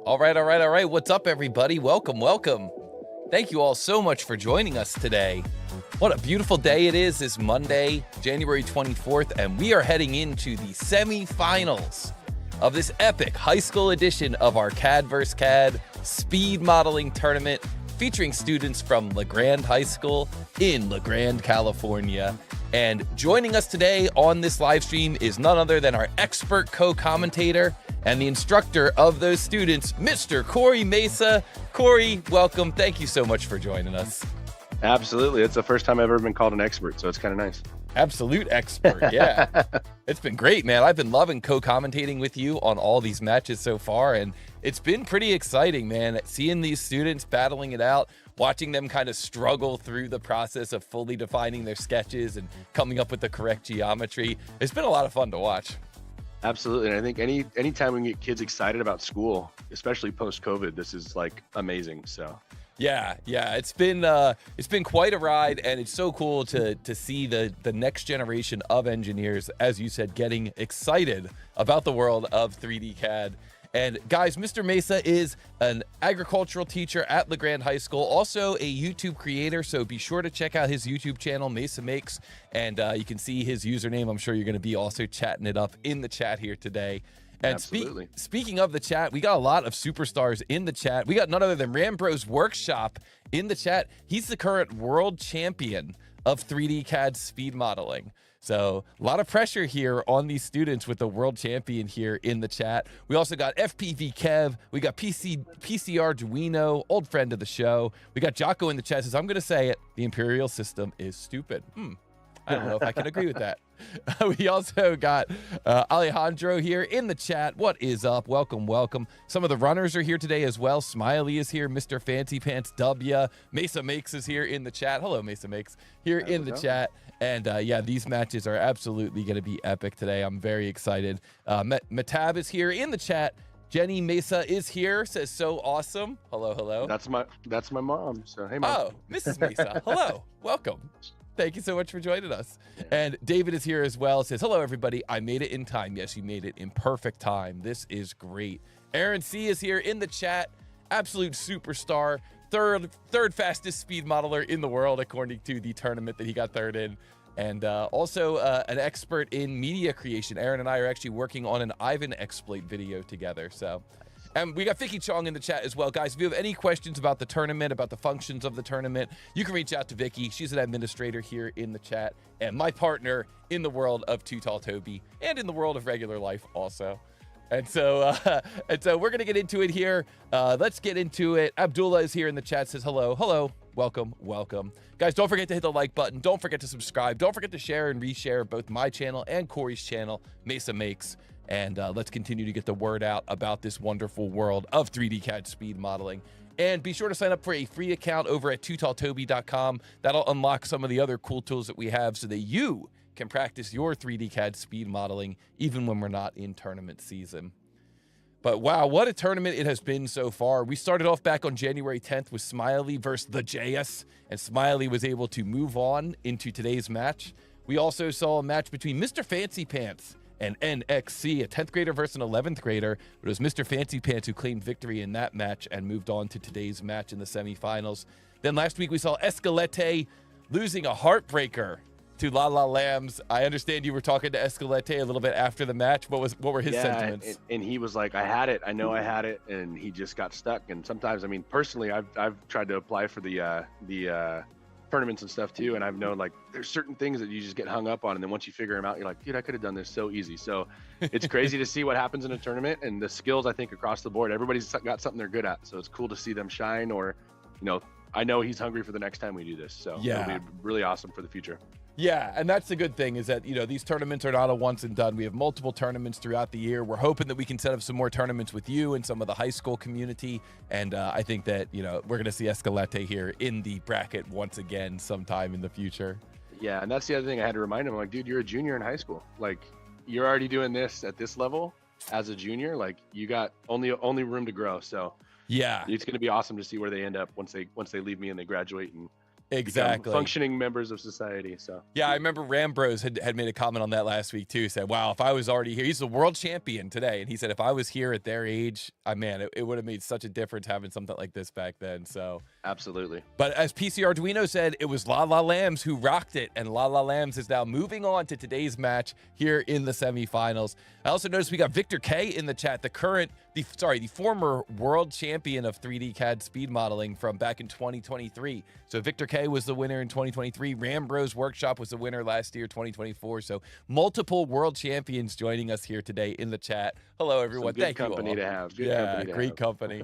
All right. What's up, everybody? Welcome. Thank you all so much for joining us today. What a beautiful day it is this Monday, January 24th, and we are heading into the semifinals of this epic high school edition of our CAD vs. CAD speed modeling tournament featuring students from LeGrand High School in LeGrand, California. And joining us today on this live stream is none other than our expert co-commentator and the instructor of those students, Mr. Corey Mesa. Corey, welcome. Thank you so much for joining us. Absolutely. It's the first time I've ever been called an expert, so it's kind of nice. Absolute expert, yeah. It's been great, man. I've been loving co-commentating with you on all these matches so far, and it's been pretty exciting, man. Seeing these students battling it out, watching them kind of struggle through the process of fully defining their sketches and coming up with the correct geometry. It's been a lot of fun to watch. Absolutely. And I think anytime we can get kids excited about school, especially post-COVID, this is like amazing. So yeah, it's been quite a ride, and it's so cool to see the next generation of engineers, as you said, getting excited about the world of 3D CAD. And guys, Mr. Mesa is an agricultural teacher at LeGrand High School, also a YouTube creator, so be sure to check out his YouTube channel, Mesa Makes, and you can see his username. I'm sure you're going to be also chatting it up in the chat here today. And speaking of the chat, we got a lot of superstars in the chat. We got none other than Rambro's Workshop in the chat. He's the current world champion of 3D CAD speed modeling. So a lot of pressure here on these students with the world champion here in the chat. We also got FPV Kev. We got PCR Duino, old friend of the show. We got Jocko in the chat. Says, I'm going to say it. The Imperial system is stupid. I don't know if I can agree with that. We also got Alejandro here in the chat. What is up? Welcome. Some of the runners are here today as well. Smiley is here. Mr. Fancy Pants W. Mesa Makes is here in the chat. Hello, Mesa Makes, here in the chat. And yeah, these matches are absolutely going to be epic today. I'm very excited. Matab is here in the chat. Jenny Mesa is here, says so awesome. Hello. That's my mom. So hey, mom. Oh, Mrs. Mesa. Hello. Welcome. Thank you so much for joining us. And David is here as well. Says, hello, everybody. I made it in time. Yes, you made it in perfect time. This is great. Aaron C is here in the chat. Absolute superstar. Third fastest speed modeler in the world, according to the tournament that he got third in. And also an expert in media creation. Aaron and I are actually working on an Ivan exploit video together. So, and we got Vicky Chong in the chat as well. Guys, if you have any questions about the tournament, about the functions of the tournament, you can reach out to Vicky. She's an administrator here in the chat and my partner in the world of Too Tall Toby and in the world of regular life also. And so we're going to get into it here. Let's get into it. Abdullah is here in the chat, says hello. Hello. Welcome. Welcome. Guys, don't forget to hit the like button. Don't forget to subscribe. Don't forget to share and reshare both my channel and Corey's channel, Mesa Makes. And let's continue to get the word out about this wonderful world of 3D CAD speed modeling. And be sure to sign up for a free account over at tootalltoby.com. That'll unlock some of the other cool tools that we have so that you can practice your 3D CAD speed modeling even when we're not in tournament season. But wow, what a tournament it has been so far. We started off back on January 10th with Smiley versus the JS, and Smiley was able to move on into today's match. We also saw a match between Mr. Fancy Pants and NXC, a 10th grader versus an 11th grader. It was Mr. Fancy Pants who claimed victory in that match and moved on to today's match in the semifinals. Then last week we saw Escalete losing a heartbreaker to La La Lambs. I understand you were talking to Escalete a little bit after the match. What were his sentiments? And he was like, I had it. I know I had it. And he just got stuck. And sometimes, I mean, personally, I've tried to apply for the tournaments and stuff too. And I've known like there's certain things that you just get hung up on. And then once you figure them out, you're like, dude, I could have done this so easy. So it's crazy to see what happens in a tournament and the skills, I think, across the board. Everybody's got something they're good at. So it's cool to see them shine, or, you know, I know he's hungry for the next time we do this. So yeah, it'll be really awesome for the future. Yeah, and that's the good thing is that, you know, these tournaments are not a once and done. We have multiple tournaments throughout the year. We're hoping that we can set up some more tournaments with you and some of the high school community. And I think that, you know, we're going to see Escalete here in the bracket once again sometime in the future. Yeah, and that's the other thing I had to remind him. Like, dude, you're a junior in high school. Like, you're already doing this at this level as a junior. Like, you got only room to grow. So yeah, it's going to be awesome to see where they end up once they leave me and they graduate and exactly functioning members of society. So yeah, I remember Rambros had made a comment on that last week too. Said, wow, if I was already here, he's the world champion today, and he said if I was here at their age, man, it would have made such a difference having something like this back then. So absolutely. But as PC Arduino said, it was La La Lambs who rocked it, and La La Lambs is now moving on to today's match here in the semifinals. I also noticed we got Victor K in the chat, the former world champion of 3D CAD speed modeling from back in 2023. So Victor K was the winner in 2023. Rambros Workshop was the winner last year, 2024. So multiple world champions joining us here today in the chat. Hello, everyone. Thank you. Good company to have. Good company to great have. Company.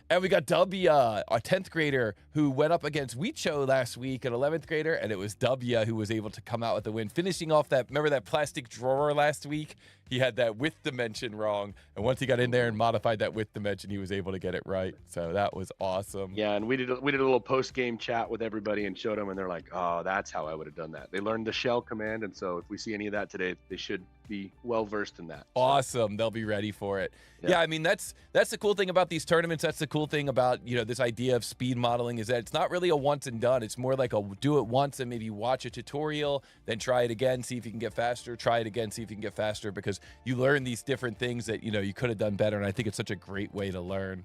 And we got W, a 10th grader who went up against Weecho last week, an 11th grader, and it was W who was able to come out with the win, finishing off that, remember that plastic drawer last week? He had that width dimension wrong, and once he got in there and modified that width dimension, he was able to get it right. So that was awesome. Yeah, and we did a little post-game chat with everybody and showed them, and they're like, oh, that's how I would have done that. They learned the shell command, and so if we see any of that today, they should be well-versed in that. So. Awesome. They'll be ready for it. Yeah, I mean, that's the cool thing about these tournaments. That's the cool thing about, you know, this idea of speed modeling is that it's not really a once and done. It's more like a do it once and maybe watch a tutorial, then try it again, see if you can get faster, try it again, see if you can get faster, because you learn these different things that, you know, you could have done better. And I think it's such a great way to learn.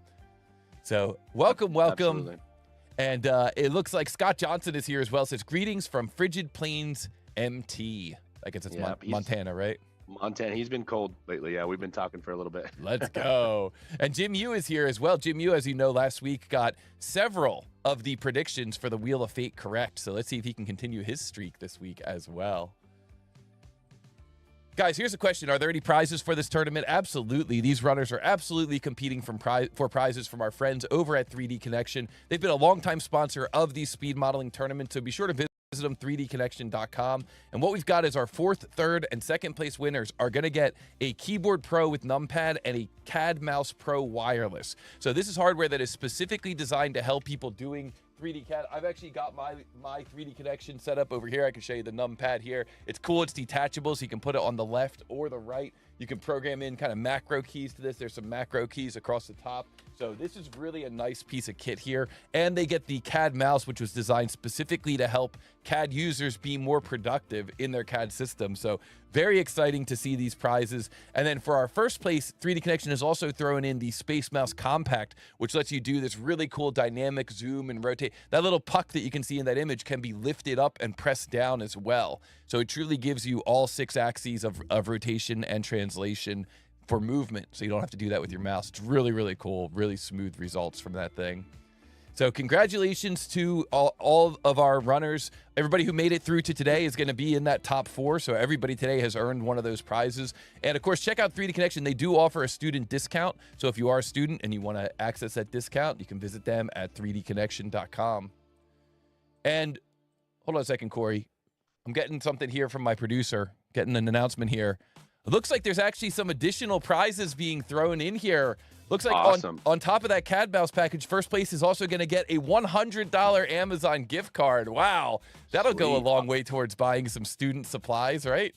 So welcome. Absolutely. And it looks like Scott Johnson is here as well. Says greetings from Frigid Plains, MT. I guess it's Montana, right? Montana. He's been cold lately. Yeah, we've been talking for a little bit. Let's go. And Jim Yu is here as well. Jim Yu, as you know, last week got several of the predictions for the Wheel of Fate correct. So let's see if he can continue his streak this week as well. Guys, here's a question. Are there any prizes for this tournament? Absolutely. These runners are absolutely competing for prizes from our friends over at 3D Connection. They've been a longtime sponsor of these speed modeling tournaments, so be sure to visit them, 3dconnection.com. And what we've got is our 4th, 3rd, and 2nd place winners are going to get a Keyboard Pro with numpad and a CAD Mouse Pro wireless. So this is hardware that is specifically designed to help people doing 3D CAD. I've actually got my 3D Connection set up over here. I can show you the numpad here. It's cool. It's detachable, so you can put it on the left or the right. You can program in kind of macro keys to this. There's some macro keys across the top. So this is really a nice piece of kit here. And they get the CAD mouse, which was designed specifically to help CAD users be more productive in their CAD system. So very exciting to see these prizes. And then for our first place, 3D Connection is also throwing in the Space Mouse Compact, which lets you do this really cool dynamic zoom and rotate. That little puck that you can see in that image can be lifted up and pressed down as well. So it truly gives you all 6 axes of rotation and translation for movement, so you don't have to do that with your mouse. It's really, really cool, really smooth results from that thing. So congratulations to all of our runners. Everybody who made it through to today is going to be in that top 4. So everybody today has earned one of those prizes. And of course, check out 3D Connection. They do offer a student discount. So if you are a student and you want to access that discount, you can visit them at 3dconnection.com. And hold on a second, Corey. I'm getting something here from my producer, getting an announcement here. It looks like there's actually some additional prizes being thrown in here. Looks like awesome. on top of that CAD mouse package, first place is also going to get a $100 Amazon gift card. Wow. That'll go a long way towards buying some student supplies, right?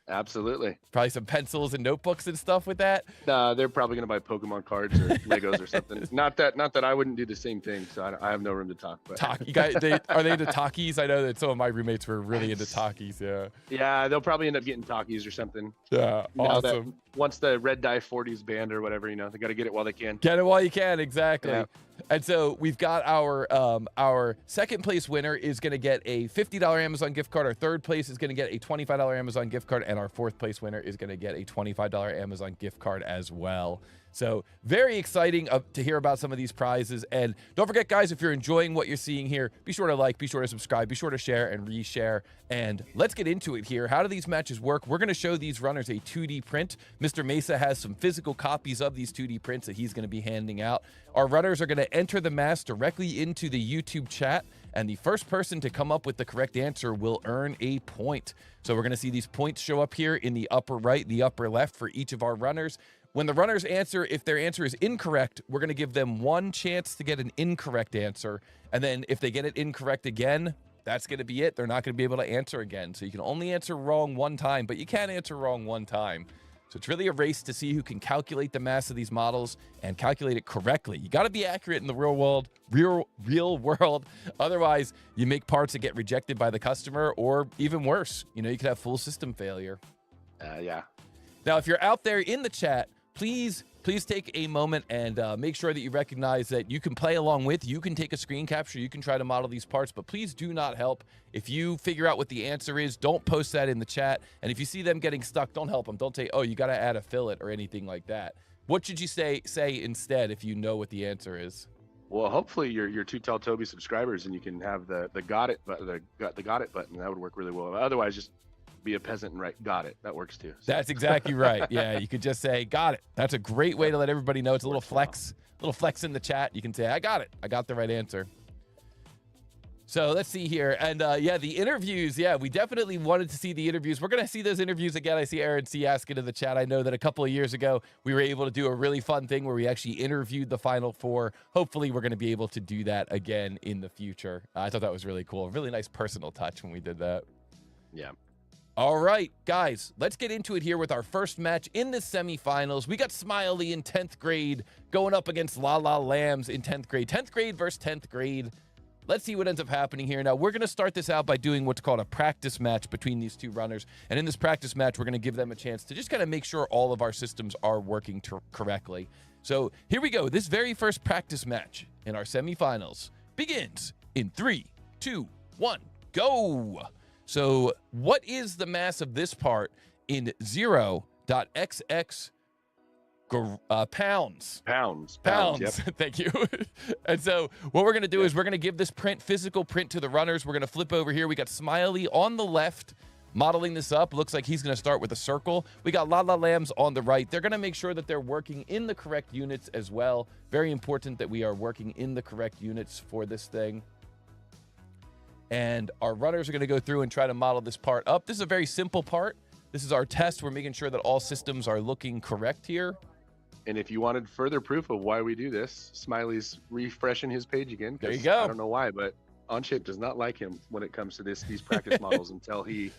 Absolutely. Probably some pencils and notebooks and stuff with that. They're probably going to buy Pokemon cards or Legos or something. Not that I wouldn't do the same thing, so I have no room to talk. But. You guys, are they into Takis? I know that some of my roommates were really into Takis, yeah. Yeah, they'll probably end up getting Takis or something. Yeah, awesome. Once the red dye 40's banned or whatever, they got to get it while they can. Get it while you can, exactly. Yeah. And so we've got our second place winner is going to get a $50 Amazon gift card. Our third place is going to get a $25 Amazon gift card. And our fourth place winner is going to get a $25 Amazon gift card as well. So very exciting to hear about some of these prizes. And don't forget, guys, if you're enjoying what you're seeing here, be sure to like, be sure to subscribe, be sure to share and reshare. And let's get into it here. How do these matches work? We're going to show these runners a 2D print. Mr. Mesa has some physical copies of these 2D prints that he's going to be handing out. Our runners are going to enter the mask directly into the YouTube chat, and the first person to come up with the correct answer will earn a point. So we're going to see these points show up here in the upper right, the upper left for each of our runners. When the runners answer, if their answer is incorrect, we're going to give them one chance to get an incorrect answer. And then if they get it incorrect again, that's going to be it. They're not going to be able to answer again. So you can only answer wrong one time, but you can't answer wrong one time. So it's really a race to see who can calculate the mass of these models and calculate it correctly. You got to be accurate in the real world. Otherwise, you make parts that get rejected by the customer, or even worse, you could have full system failure. Yeah. Now, if you're out there in the chat, please take a moment and make sure that you recognize that you can play along with. You can take a screen capture. You can try to model these parts, but please do not help. If you figure out what the answer is, don't post that in the chat. And if you see them getting stuck, don't help them. Don't say, oh, you got to add a fillet or anything like that. What should you say instead if you know what the answer is? Well, hopefully you're Too Tall Toby subscribers and you can have the got it button. That would work really well. Otherwise, just be a peasant and write got it. That works too. So. That's exactly right. Yeah, you could just say got it. That's a great way to let everybody know. It's a little flex in the chat. You can say I got it. I got the right answer. So let's see here. And yeah, the interviews. Yeah, we definitely wanted to see the interviews. We're going to see those interviews again. I see Aaron C. asking in the chat. I know that a couple of years ago, we were able to do a really fun thing where we actually interviewed the Final Four. Hopefully, we're going to be able to do that again in the future. I thought that was really cool. Really nice personal touch when we did that. Yeah. All right, guys, let's get into it here with our first match in the semifinals. We got Smiley in 10th grade going up against La La Lambs in 10th grade. 10th grade versus 10th grade. Let's see what ends up happening here. Now, we're going to start this out by doing what's called a practice match between these two runners. And in this practice match, we're going to give them a chance to just kind of make sure all of our systems are working correctly. So here we go. This very first practice match in our semifinals begins in 3, 2, 1, go. So what is the mass of this part in 0.xx pounds? Pounds. Pounds. Yep. Thank you. And so what we're going to do is we're going to give this physical print to the runners. We're going to flip over here. We got Smiley on the left modeling this up. Looks like he's going to start with a circle. We got La La Lambs on the right. They're going to make sure that they're working in the correct units as well. Very important that we are working in the correct units for this thing. And our runners are going to go through and try to model this part up. This is a very simple part. This is our test. We're making sure that all systems are looking correct here. And if you wanted further proof of why we do this, Smiley's refreshing his page again. There you go. I don't know why, but Onshape does not like him when it comes to these practice models until he...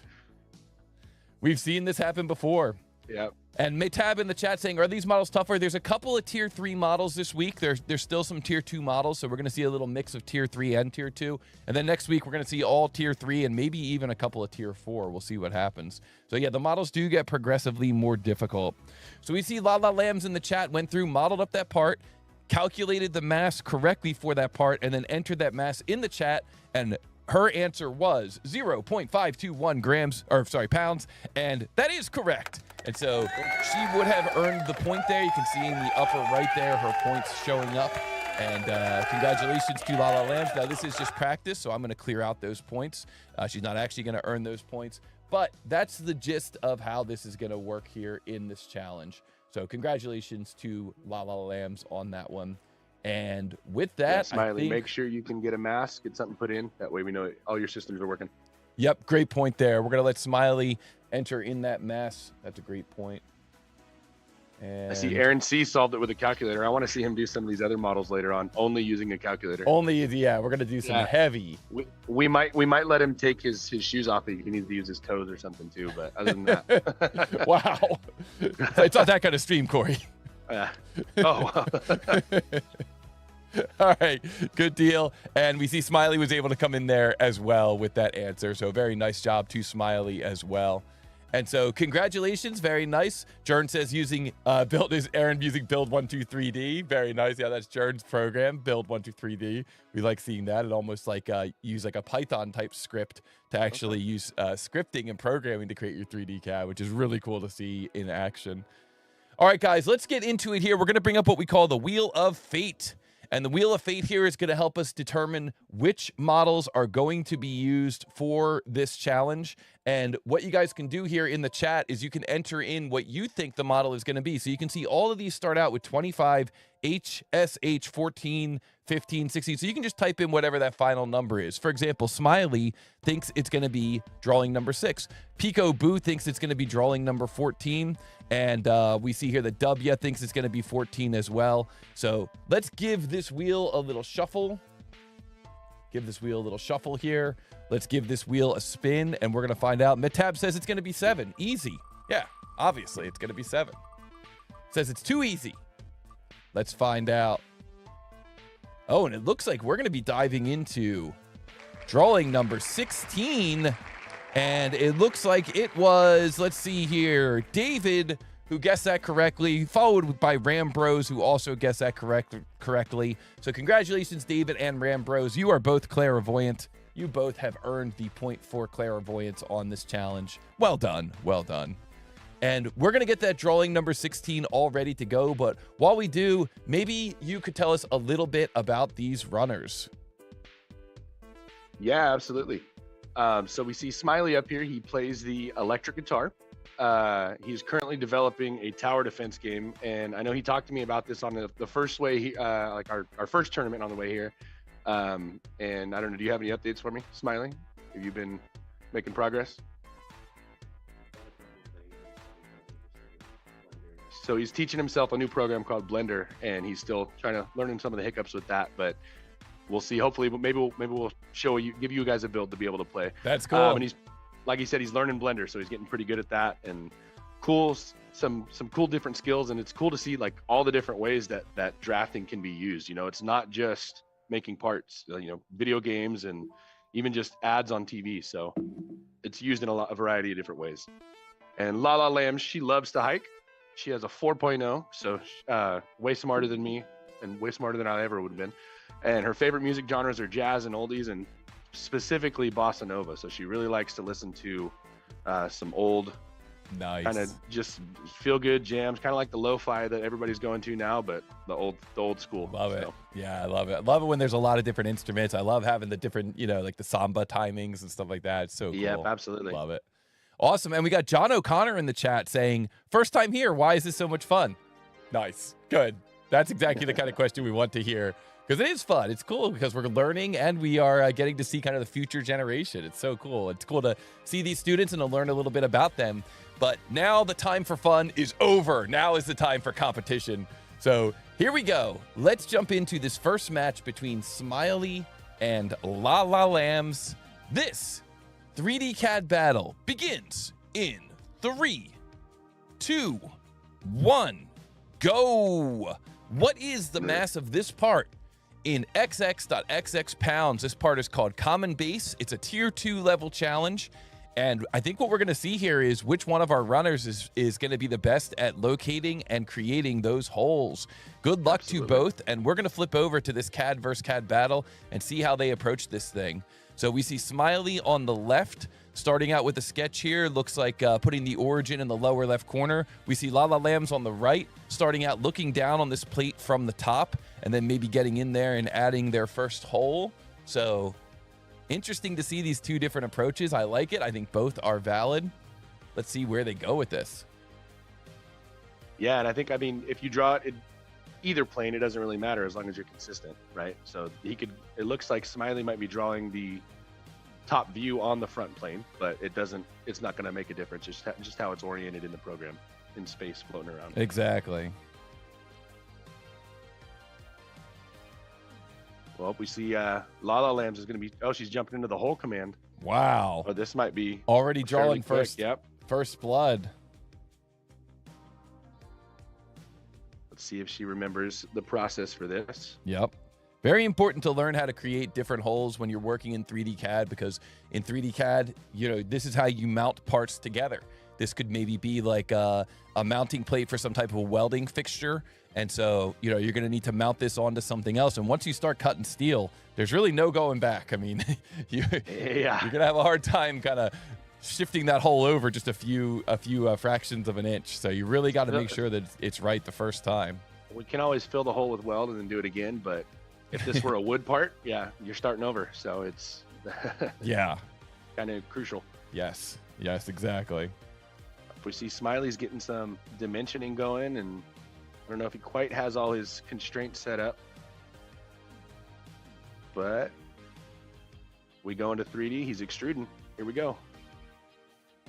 We've seen this happen before. Yep. And Maytab in the chat saying, are these models tougher? There's a couple of tier 3 models this week. There's still some tier 2 models, so we're going to see a little mix of tier 3 and tier 2. And then next week, we're going to see all tier 3 and maybe even a couple of tier 4. We'll see what happens. So yeah, the models do get progressively more difficult. So we see Lala Lambs in the chat went through, modeled up that part, calculated the mass correctly for that part, and then entered that mass in the chat, and her answer was 0.521 pounds, and that is correct. And so she would have earned the point there. You can see in the upper right there, her points showing up. And congratulations to Lala Lambs. Now, this is just practice, so I'm going to clear out those points. She's not actually going to earn those points, but that's the gist of how this is going to work here in this challenge. So congratulations to Lala Lambs on that one. And with that, yeah, Smiley, make sure you can get a mask, get something put in. That way we know all your systems are working. Yep, great point there. We're going to let Smiley enter in that mass. That's a great point. And I see Aaron C solved it with a calculator. I want to see him do some of these other models later on, only using a calculator. Only, yeah, we're going to do some heavy. We might let him take his shoes off. He needs to use his toes or something too, but other than that. Wow. It's not that kind of stream, Corey. Oh. All right, good deal. And we see Smiley was able to come in there as well with that answer. So very nice job to Smiley as well. And so congratulations, very nice. Jern says Aaron using build 123D. Very nice. Yeah, that's Jern's program, build 123D. We like seeing that. It almost like use like a Python type script to actually use scripting and programming to create your 3D CAD, which is really cool to see in action. All right, guys, let's get into it here. We're going to bring up what we call the Wheel of Fate. And the Wheel of Fate here is going to help us determine which models are going to be used for this challenge. And what you guys can do here in the chat is you can enter in what you think the model is going to be. So you can see all of these start out with 25, HSH, 14, 15, 16. So you can just type in whatever that final number is. For example, Smiley thinks it's going to be drawing number 6. Pico Boo thinks it's going to be drawing number 14. And we see here that W thinks it's going to be 14 as well. So let's give this wheel a little shuffle. Give this wheel a little shuffle here. Let's give this wheel a spin, and we're going to find out. Metab says it's going to be 7. Easy. Yeah, obviously it's going to be 7. Says it's too easy. Let's find out. Oh, and it looks like we're going to be diving into drawing number 16. And it looks like it was, let's see here, David, who guessed that correctly, followed by Ram Bros, who also guessed that correctly. So congratulations, David and Ram Bros. You are both clairvoyant. You both have earned the point for clairvoyance on this challenge. Well done. Well done. And we're going to get that drawing number 16 all ready to go. But while we do, maybe you could tell us a little bit about these runners. Yeah, absolutely. So we see Smiley up here. He plays the electric guitar. He's currently developing a tower defense game, and I know he talked to me about this on the first way, like our first tournament on the way here. And I don't know, do you have any updates for me, Smiley? Have you been making progress? So he's teaching himself a new program called Blender, and he's still trying to learn some of the hiccups with that, but we'll see. Hopefully, maybe we'll give you guys a build to be able to play. That's cool. And he's, like he said, he's learning Blender, so he's getting pretty good at that. And cool, some cool different skills. And it's cool to see like all the different ways that drafting can be used. You know, it's not just making parts. You know, video games and even just ads on TV. So it's used in a variety of different ways. And Lala Lambs, she loves to hike. She has a 4.0, so way smarter than me and way smarter than I ever would have been. And her favorite music genres are jazz and oldies, and specifically bossa nova. So she really likes to listen to some old, nice, kind of just feel good jams, kind of like the lo-fi that everybody's going to now, but the old school. Love it. Yeah, I love it. I love it when there's a lot of different instruments. I love having the different, like the samba timings and stuff like that. It's so cool. Yep, absolutely. Love it. Awesome. And we got John O'Connor in the chat saying, first time here, why is this so much fun? Nice. Good. That's exactly the kind of question we want to hear, because it is fun. It's cool because we're learning and we are getting to see kind of the future generation. It's so cool. It's cool to see these students and to learn a little bit about them. But now the time for fun is over. Now is the time for competition. So here we go. Let's jump into this first match between Smiley and Lala Lambs. This 3D CAD battle begins in 3, 2, 1, go. What is the mass of this part? In XX.XX pounds, this part is called Common Base. It's a tier 2 level challenge. And I think what we're going to see here is which one of our runners is going to be the best at locating and creating those holes. Good luck to both. And we're going to flip over to this CAD versus CAD battle and see how they approach this thing. So we see Smiley on the left, starting out with a sketch here. Looks like putting the origin in the lower left corner. We see Lala Lambs on the right, starting out looking down on this plate from the top, and then maybe getting in there and adding their first hole. So interesting to see these two different approaches. I like it. I think both are valid. Let's see where they go with this. Yeah, and I think, I mean, if you draw it in either plane, it doesn't really matter as long as you're consistent, right? So it looks like Smiley might be drawing the top view on the front plane, but it's not going to make a difference. Just how it's oriented in the program, in space floating around. Exactly. Well, we see Lala Lambs is going to be, she's jumping into the hole command. Wow. Oh, this might be already drawing first. Yep. First blood. Let's see if she remembers the process for this. Yep. Very important to learn how to create different holes when you're working in 3D CAD, because in 3D CAD, this is how you mount parts together. This could maybe be like a mounting plate for some type of welding fixture. And so, you're going to need to mount this onto something else. And once you start cutting steel, there's really no going back. I mean, you're going to have a hard time kind of shifting that hole over just a few fractions of an inch. So you really got to make sure that it's right the first time. We can always fill the hole with weld and then do it again. But if this were a wood part, you're starting over. So it's kind of crucial. Yes, exactly. If we see Smiley's getting some dimensioning going, and I don't know if he quite has all his constraints set up, but we go into 3D. He's extruding. Here we go.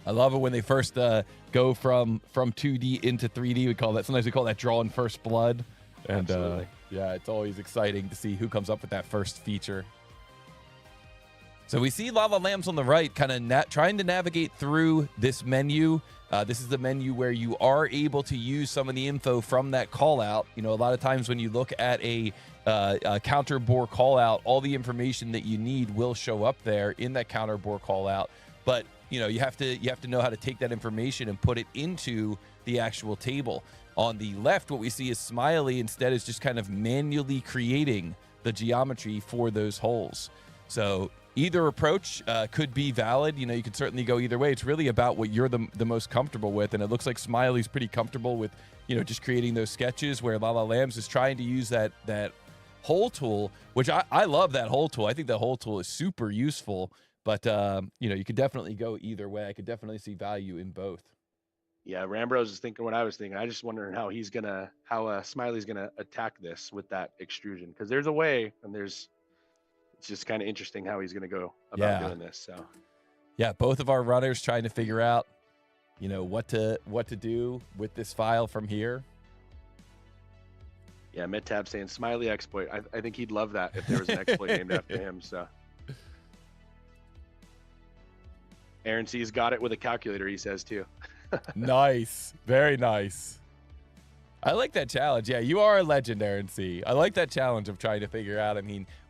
I love it when they first go from 2D into 3D. Sometimes we call that drawing first blood. And it's always exciting to see who comes up with that first feature. So we see Lava Lambs on the right, kind of trying to navigate through this menu. This is the menu where you are able to use some of the info from that call out. A lot of times when you look at a counter bore call out, all the information that you need will show up there in that counter bore call out. But you have to know how to take that information and put it into the actual table. On the left, what we see is Smiley instead is just kind of manually creating the geometry for those holes. So either approach could be valid. You can certainly go either way. It's really about what you're the most comfortable with. And it looks like Smiley's pretty comfortable with, just creating those sketches, where Lala Lambs is trying to use that hole tool, which I love that hole tool. I think that hole tool is super useful, but you could definitely go either way. I could definitely see value in both. Yeah, Rambrose is thinking what I was thinking. I just wondering how Smiley's gonna attack this with that extrusion, because there's a way, and it's just kind of interesting how he's gonna go about doing this. So yeah, both of our runners trying to figure out, what to do with this file from here. Yeah, MedTab saying Smiley exploit. I think he'd love that if there was an exploit named after him. So Aaron C's got it with a calculator, he says too. Nice. Very nice. I like that challenge. Yeah, you are a legend, Aaron C. I like that challenge of trying to figure out,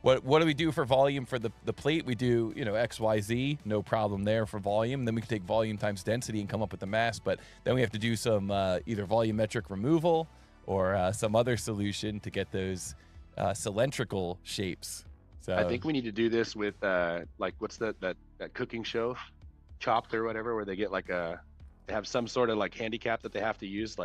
what do we do for volume for the plate? We do, X, Y, Z, no problem there for volume. Then we can take volume times density and come up with the mass, but then we have to do some either volumetric removal or some other solution to get those cylindrical shapes. So I think we need to do this with what's that cooking show, Chopped or whatever, where they get they have some sort of handicap that they have to use.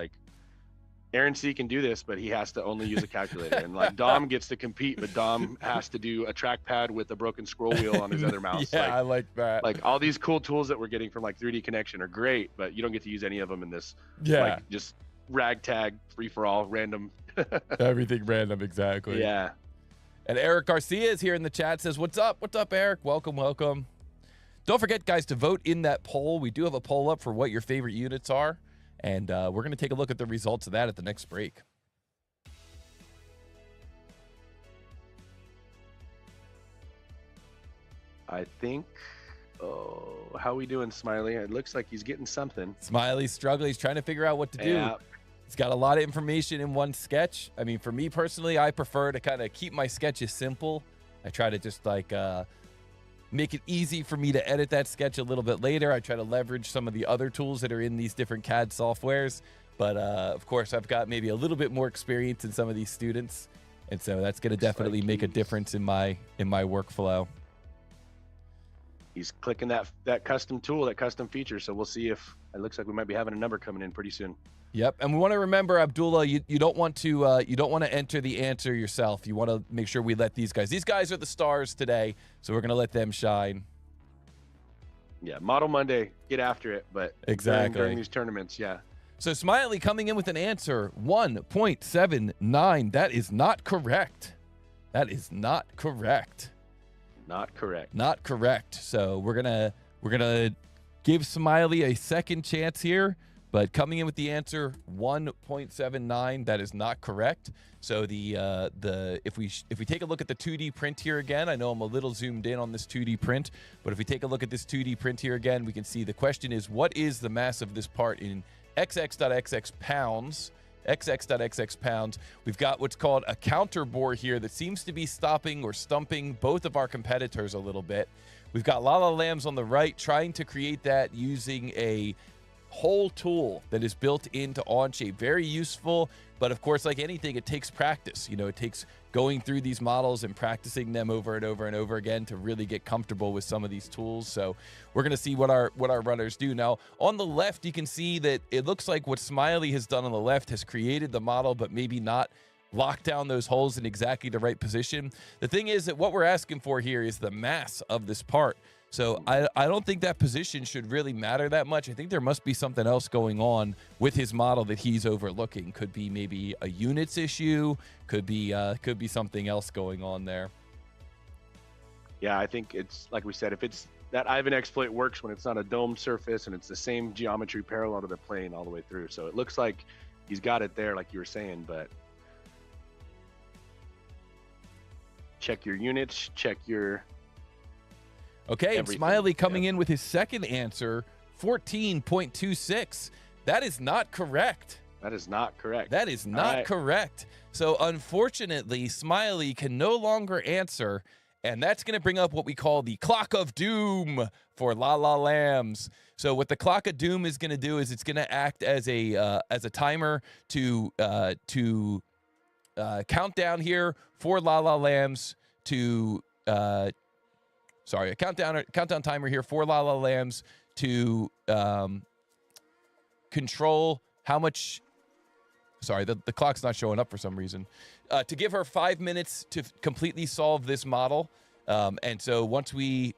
Aaron C can do this, but he has to only use a calculator. And Dom gets to compete, but Dom has to do a trackpad with a broken scroll wheel on his other mouse. Yeah, I like that. All these cool tools that we're getting from 3D Connection are great, but you don't get to use any of them in this. Yeah. Just ragtag, free for all, random. Everything random, exactly. Yeah. And Eric Garcia is here in the chat, says, "What's up? What's up, Eric? Welcome, welcome." Don't forget, guys, to vote in that poll. We do have a poll up for what your favorite units are, and we're going to take a look at the results of that at the next break. I think Oh, how we doing, Smiley? It looks like he's getting something. Smiley's struggling. He's trying to figure out what to do. Yeah. He's got a lot of information in one sketch. I mean, for me personally, I prefer to kind of keep my sketches simple. I try to just like make it easy for me to edit that sketch a little bit later. I try to leverage some of the other tools that are in these different CAD softwares. But of course, I've got maybe a little bit more experience in some of these students. And so that's going to definitely make a difference in my workflow. He's clicking that custom tool, that custom feature. So we'll see if it looks like we might be having a number coming in pretty soon. Yep, and we want to remember, Abdullah, you don't want to enter the answer yourself. You want to make sure we let these guys. These guys are the stars today, so we're going to let them shine. Yeah, Model Monday, get after it, but exactly during these tournaments, yeah. So Smiley coming in with an answer 1.79. That is not correct. That is not correct. Not correct. Not correct. So we're gonna give Smiley a second chance here. But coming in with the answer 1.79, that is not correct. So if we take a look at the 2D print here again, I know I'm a little zoomed in on this 2D print, but if we take a look at this 2D print here again, we can see the question is, what is the mass of this part in XX.XX pounds? XX.XX pounds. We've got what's called a counter bore here that seems to be stopping or stumping both of our competitors a little bit. We've got Lala Lambs on the right trying to create that using a whole tool that is built into Onshape. Very useful, but of course, like anything, it takes practice. You know, it takes going through these models and practicing them over and over and over again to really get comfortable with some of these tools. So we're going to see what our runners do. Now, on the left, you can see that it looks like what Smiley has done on the left has created the model, but maybe not lock down those holes in exactly the right position. The thing is that what we're asking for here is the mass of this part. So I don't think that position should really matter that much. I think there must be something else going on with his model that he's overlooking. Could be maybe a units issue. Could be something else going on there. Yeah, I think it's like we said. If it's that Ivan exploit works when it's not a domed surface and it's the same geometry parallel to the plane all the way through. So it looks like he's got it there, like you were saying. But check your units. Check your. Okay, and Smiley coming in with his second answer, 14.26. That is not correct. That is not correct. That is not correct. So unfortunately, Smiley can no longer answer, and that's going to bring up what we call the clock of doom for Lala Lambs. So what the clock of doom is going to do is it's going to act as a timer to count down here for Lala Lambs to. Sorry, a countdown timer here for Lala Lambs to control how much. Sorry, the clock's not showing up for some reason. To give her 5 minutes to completely solve this model, and so once we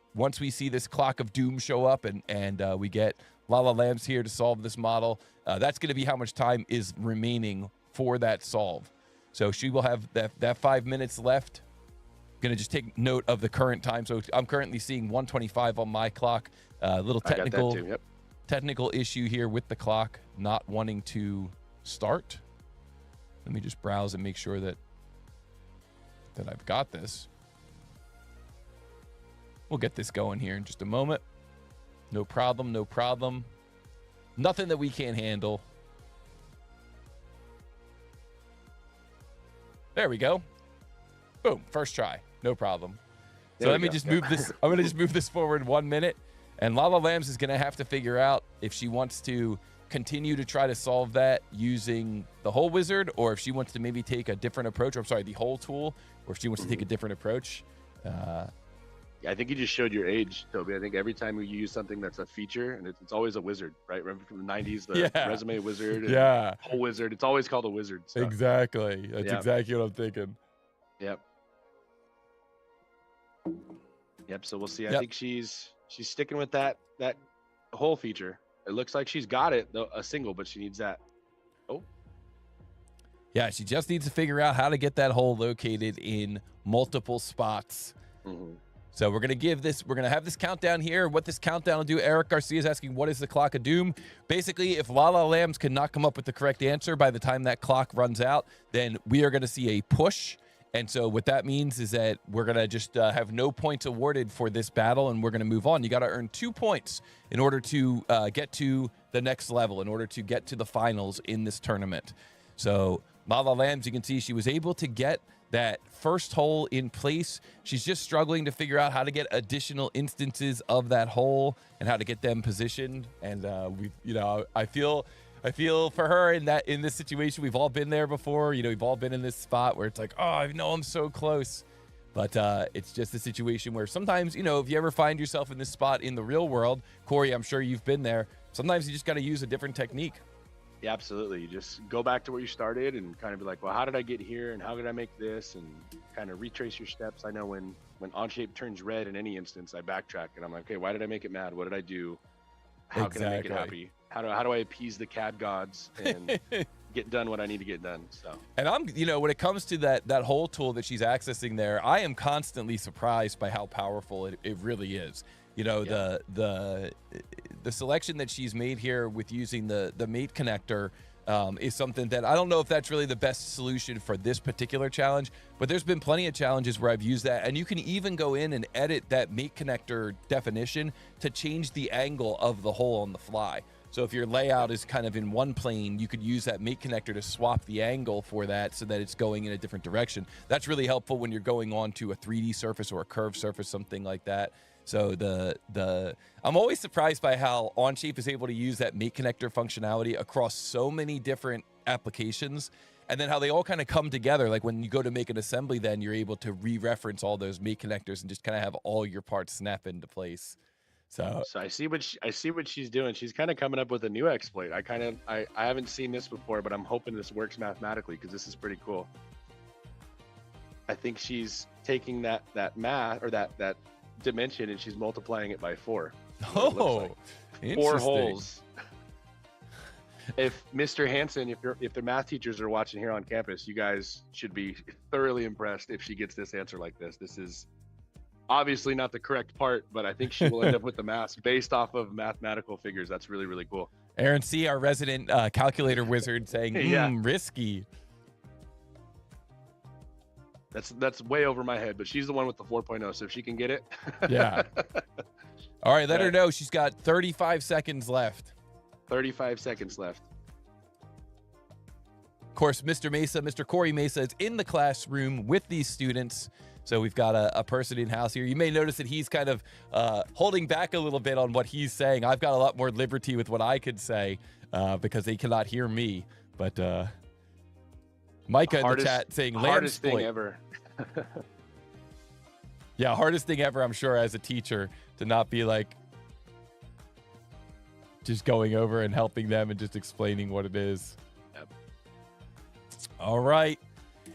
see this clock of doom show up and we get Lala Lambs here to solve this model, that's going to be how much time is remaining for that solve. So she will have that 5 minutes left. Going to just take note of the current time. So I'm currently seeing 1:25 on my clock. Little technical issue here with the clock not wanting to start. Let me just browse and make sure that I've got this. We'll get this going here in just a moment. No problem, no problem. Nothing that we can't handle. There we go. Boom, first try. No problem. So let me just move this. I'm going to just move this forward 1 minute. And Lala Lambs is going to have to figure out if she wants to continue to try to solve that using the whole wizard, or if she wants to maybe take a different approach. Or I'm sorry, the whole tool, or if she wants to take a different approach. Yeah, I think you just showed your age, Toby. I think every time you use something that's a feature, and it's always a wizard, right? Remember from the 90s, the resume wizard, and whole wizard. It's always called a wizard. So. Exactly. That's exactly what I'm thinking. Yep. So we'll see. I think she's sticking with that whole feature. It looks like she's got it, though, a single, but she needs that. Oh. Yeah, she just needs to figure out how to get that hole located in multiple spots. Mm-hmm. So we're going to have this countdown here. What this countdown will do, Eric Garcia is asking, what is the clock of doom? Basically, if Lala Lambs cannot come up with the correct answer by the time that clock runs out, then we are going to see a push. And so what that means is that we're going to just have no points awarded for this battle, and we're going to move on. You got to earn 2 points in order to get to the next level, in order to get to the finals in this tournament. So Lala Lambs, you can see she was able to get that first hole in place. She's just struggling to figure out how to get additional instances of that hole and how to get them positioned. And I feel for her in this situation. We've all been there before. We've all been in this spot where it's like, oh, I know I'm so close. But it's just a situation where sometimes, if you ever find yourself in this spot in the real world, Corey, I'm sure you've been there. Sometimes you just got to use a different technique. Yeah, absolutely. You just go back to where you started and kind of be like, well, how did I get here and how did I make this, and kind of retrace your steps. I know when Onshape turns red in any instance, I backtrack and I'm like, okay, why did I make it mad? What did I do? How can I make it happy? How do I appease the CAD gods and get done what I need to get done? So, and I'm, when it comes to that whole tool that she's accessing there, I am constantly surprised by how powerful it really is. The selection that she's made here with using the mate connector is something that I don't know if that's really the best solution for this particular challenge, but there's been plenty of challenges where I've used that, and you can even go in and edit that mate connector definition to change the angle of the hole on the fly. So if your layout is kind of in one plane, you could use that mate connector to swap the angle for that so that it's going in a different direction. That's really helpful when you're going on to a 3D surface or a curved surface, something like that. So I'm always surprised by how Onshape is able to use that mate connector functionality across so many different applications, and then how they all kind of come together. Like when you go to make an assembly, then you're able to re-reference all those mate connectors and just kind of have all your parts snap into place. So I see what she's doing. She's kind of coming up with a new exploit. I haven't seen this before, but I'm hoping this works mathematically because this is pretty cool. I think she's taking that math or that dimension and she's multiplying it by 4. Oh, like. 4 holes. If Mr. Hansen, if the math teachers are watching here on campus, you guys should be thoroughly impressed if she gets this answer like this. This is obviously not the correct part, but I think she will end up with the math based off of mathematical figures. That's really, really cool. Aaron C., our resident calculator wizard, saying, risky. That's way over my head, but she's the one with the 4.0, so if she can get it. Yeah. All right, let her know. She's got 35 seconds left. 35 seconds left. Of course, Mr. Corey Mesa is in the classroom with these students. So we've got a person in-house here. You may notice that he's kind of holding back a little bit on what he's saying. I've got a lot more liberty with what I could say because they cannot hear me. But Micah in the chat saying, hardest thing ever. Yeah, hardest thing ever, I'm sure, as a teacher, to not be like just going over and helping them and just explaining what it is. Yep. All right.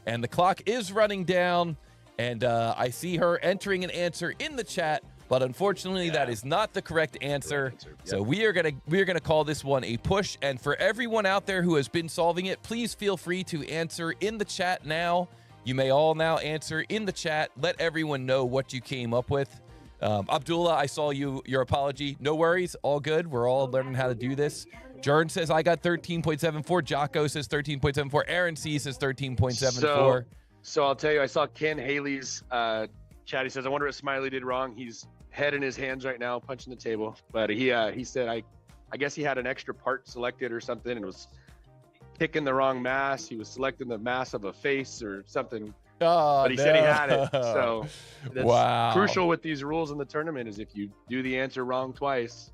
And the clock is running down. And I see her entering an answer in the chat, but unfortunately that is not the correct answer. Yep. So we are gonna call this one a push. And for everyone out there who has been solving it, please feel free to answer in the chat now. You may all now answer in the chat. Let everyone know what you came up with. Abdullah, I saw your apology. No worries, all good. We're all learning how to do this. Jern says I got 13.74. Jocko says 13.74. Aaron C says 13.74. So I'll tell you, I saw Ken Haley's chat. He says, I wonder what Smiley did wrong. He's head in his hands right now, punching the table. But he said, I guess he had an extra part selected or something and was picking the wrong mass. He was selecting the mass of a face or something. Oh, but he said he had it. So that's crucial with these rules in the tournament is if you do the answer wrong twice,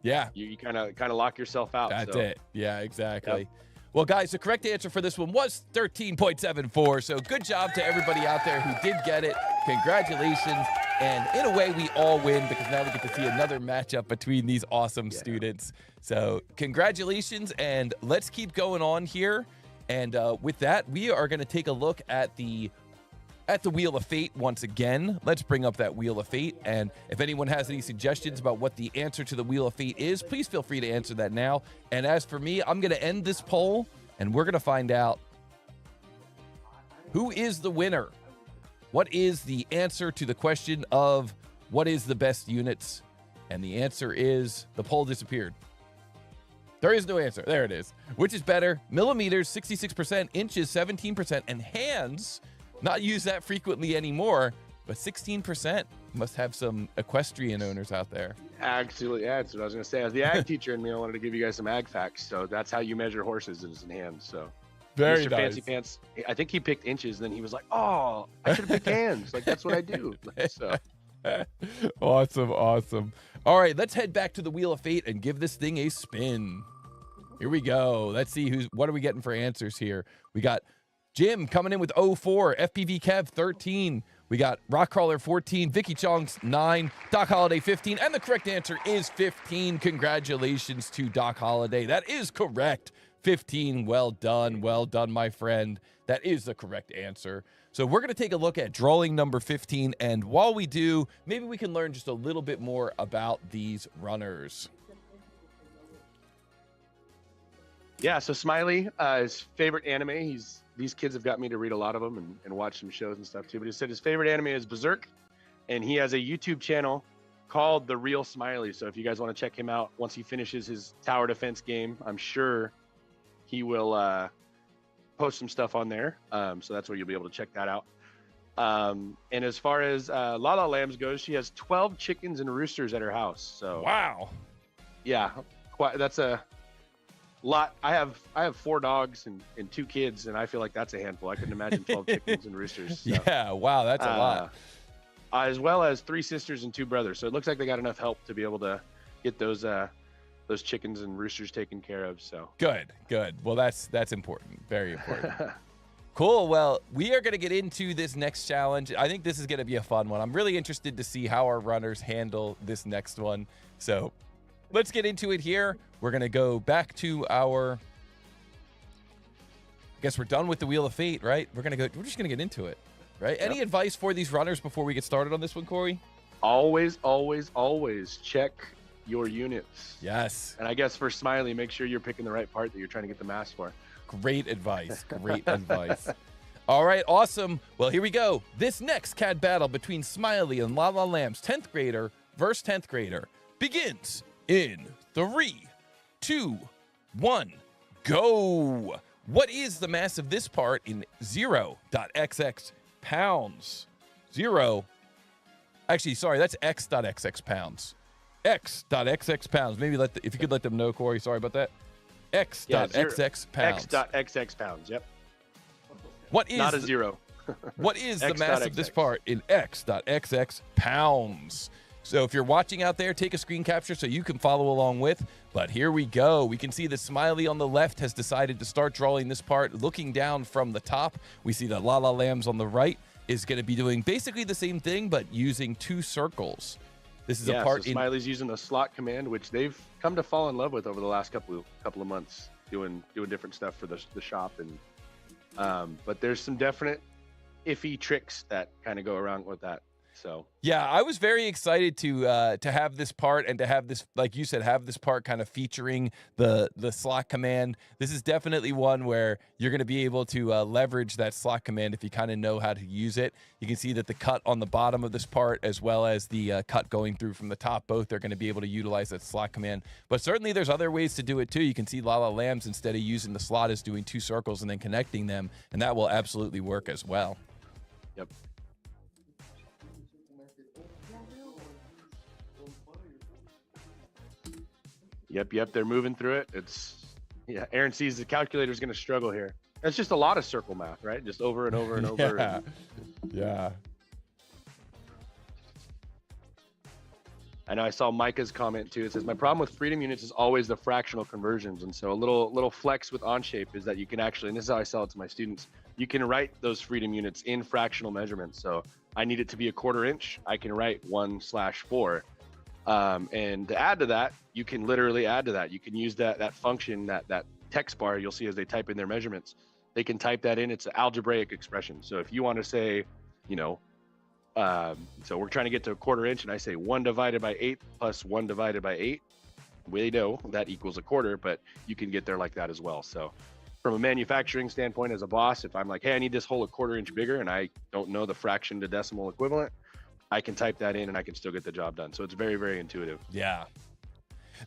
you kind of lock yourself out. That's it. Yeah, exactly. Yep. Well, guys, the correct answer for this one was 13.74. So good job to everybody out there who did get it. Congratulations. And in a way, we all win because now we get to see another matchup between these awesome students. So congratulations, and let's keep going on here. And with that, we are going to take a look at the Wheel of Fate once again. Let's bring up that Wheel of Fate. And if anyone has any suggestions about what the answer to the Wheel of Fate is, please feel free to answer that now. And as for me, I'm going to end this poll, and we're going to find out who is the winner. What is the answer to the question of what is the best units? And the answer is the poll disappeared. There is no answer. There it is. Which is better? Millimeters, 66%, inches, 17%, and hands, not used that frequently anymore, but 16% must have some equestrian owners out there. Actually, yeah, that's what I was going to say. As the ag teacher in me, I wanted to give you guys some ag facts. So that's how you measure horses is in hands. So Very Mr. nice. Fancy Pants, I think he picked inches. Then he was like, oh, I should have picked hands. Like, that's what I do. So Awesome. All right, let's head back to the Wheel of Fate and give this thing a spin. Here we go. Let's see what are we getting for answers here. We got Jim coming in with 04, FPV Kev 13. We got Rockcrawler 14, Vicky Chong's 9, Doc Holiday 15, and the correct answer is 15. Congratulations to Doc Holiday. That is correct. 15. Well done, my friend. That is the correct answer. So we're going to take a look at drawing number 15, and while we do, maybe we can learn just a little bit more about these runners. Yeah, so Smiley, his favorite anime, these kids have got me to read a lot of them and watch some shows and stuff too, but he said his favorite anime is Berserk, and he has a YouTube channel called The Real Smiley. So if you guys want to check him out, once he finishes his tower defense game, I'm sure he will post some stuff on there. So that's where you'll be able to check that out. And as far as Lala Lambs goes, she has 12 chickens and roosters at her house. So wow. Yeah, that's a lot. I have 4 dogs and 2 kids, and I feel like that's a handful. I couldn't imagine 12 chickens and roosters. So. Yeah, wow, that's a lot. As well as 3 sisters and 2 brothers. So it looks like they got enough help to be able to get those chickens and roosters taken care of. So good. Well, that's important. Very important. Cool. Well, we are going to get into this next challenge. I think this is going to be a fun one. I'm really interested to see how our runners handle this next one. So let's get into it here. We're going to go back to I guess we're done with the Wheel of Fate, right? We're just going to get into it, right? Yep. Any advice for these runners before we get started on this one, Corey? Always check your units. Yes. And I guess for Smiley, make sure you're picking the right part that you're trying to get the mask for. Great advice. All right, awesome. Well, here we go. This next CAD battle between Smiley and Lala Lamb's 10th grader versus 10th grader begins in 3, 2, 1, go. What is the mass of this part in 0.xx pounds? Actually, sorry, that's x.xx pounds. x.xx pounds. Maybe if you could let them know, Corey. Sorry about that. x.xx pounds. x.xx pounds. Yep. What is not a 0? What is the mass of this part in x.xx pounds? So if you're watching out there, take a screen capture so you can follow along with. But here we go. We can see that Smiley on the left has decided to start drawing this part looking down from the top. We see that Lala Lambs on the right is going to be doing basically the same thing, but using 2 circles. This is a part so Smiley's using the slot command, which they've come to fall in love with over the last couple of months, doing different stuff for the shop. And but there's some definite iffy tricks that kind of go around with that. So yeah, I was very excited to have this part and to have this, like you said, have this part kind of featuring the slot command. This is definitely one where you're going to be able to leverage that slot command if you kind of know how to use it. You can see that the cut on the bottom of this part, as well as the cut going through from the top, both are going to be able to utilize that slot command. But certainly there's other ways to do it too. You can see Lala Lambs, instead of using the slot, is doing 2 circles and then connecting them, and that will absolutely work as well. Yep. Yep, they're moving through it. Aaron sees the calculator's going to struggle here. It's just a lot of circle math, right? Just over and over and over. Yeah. I know I saw Micah's comment too. It says, my problem with freedom units is always the fractional conversions. And so a little flex with Onshape is that you can actually, and this is how I sell it to my students, you can write those freedom units in fractional measurements. So I need it to be a 1/4 inch. I can write 1/4. And to add to that, you can literally add to that. You can use that function, that text bar you'll see as they type in their measurements. They can type that in. It's an algebraic expression. So if you want to say, so we're trying to get to a 1/4 inch, and I say 1 divided by 8 plus 1 divided by 8, we know that equals a 1/4, but you can get there like that as well. So from a manufacturing standpoint, as a boss, if I'm like, hey, I need this hole a 1/4 inch bigger, and I don't know the fraction to decimal equivalent, I can type that in and I can still get the job done. So it's very, very intuitive. Yeah.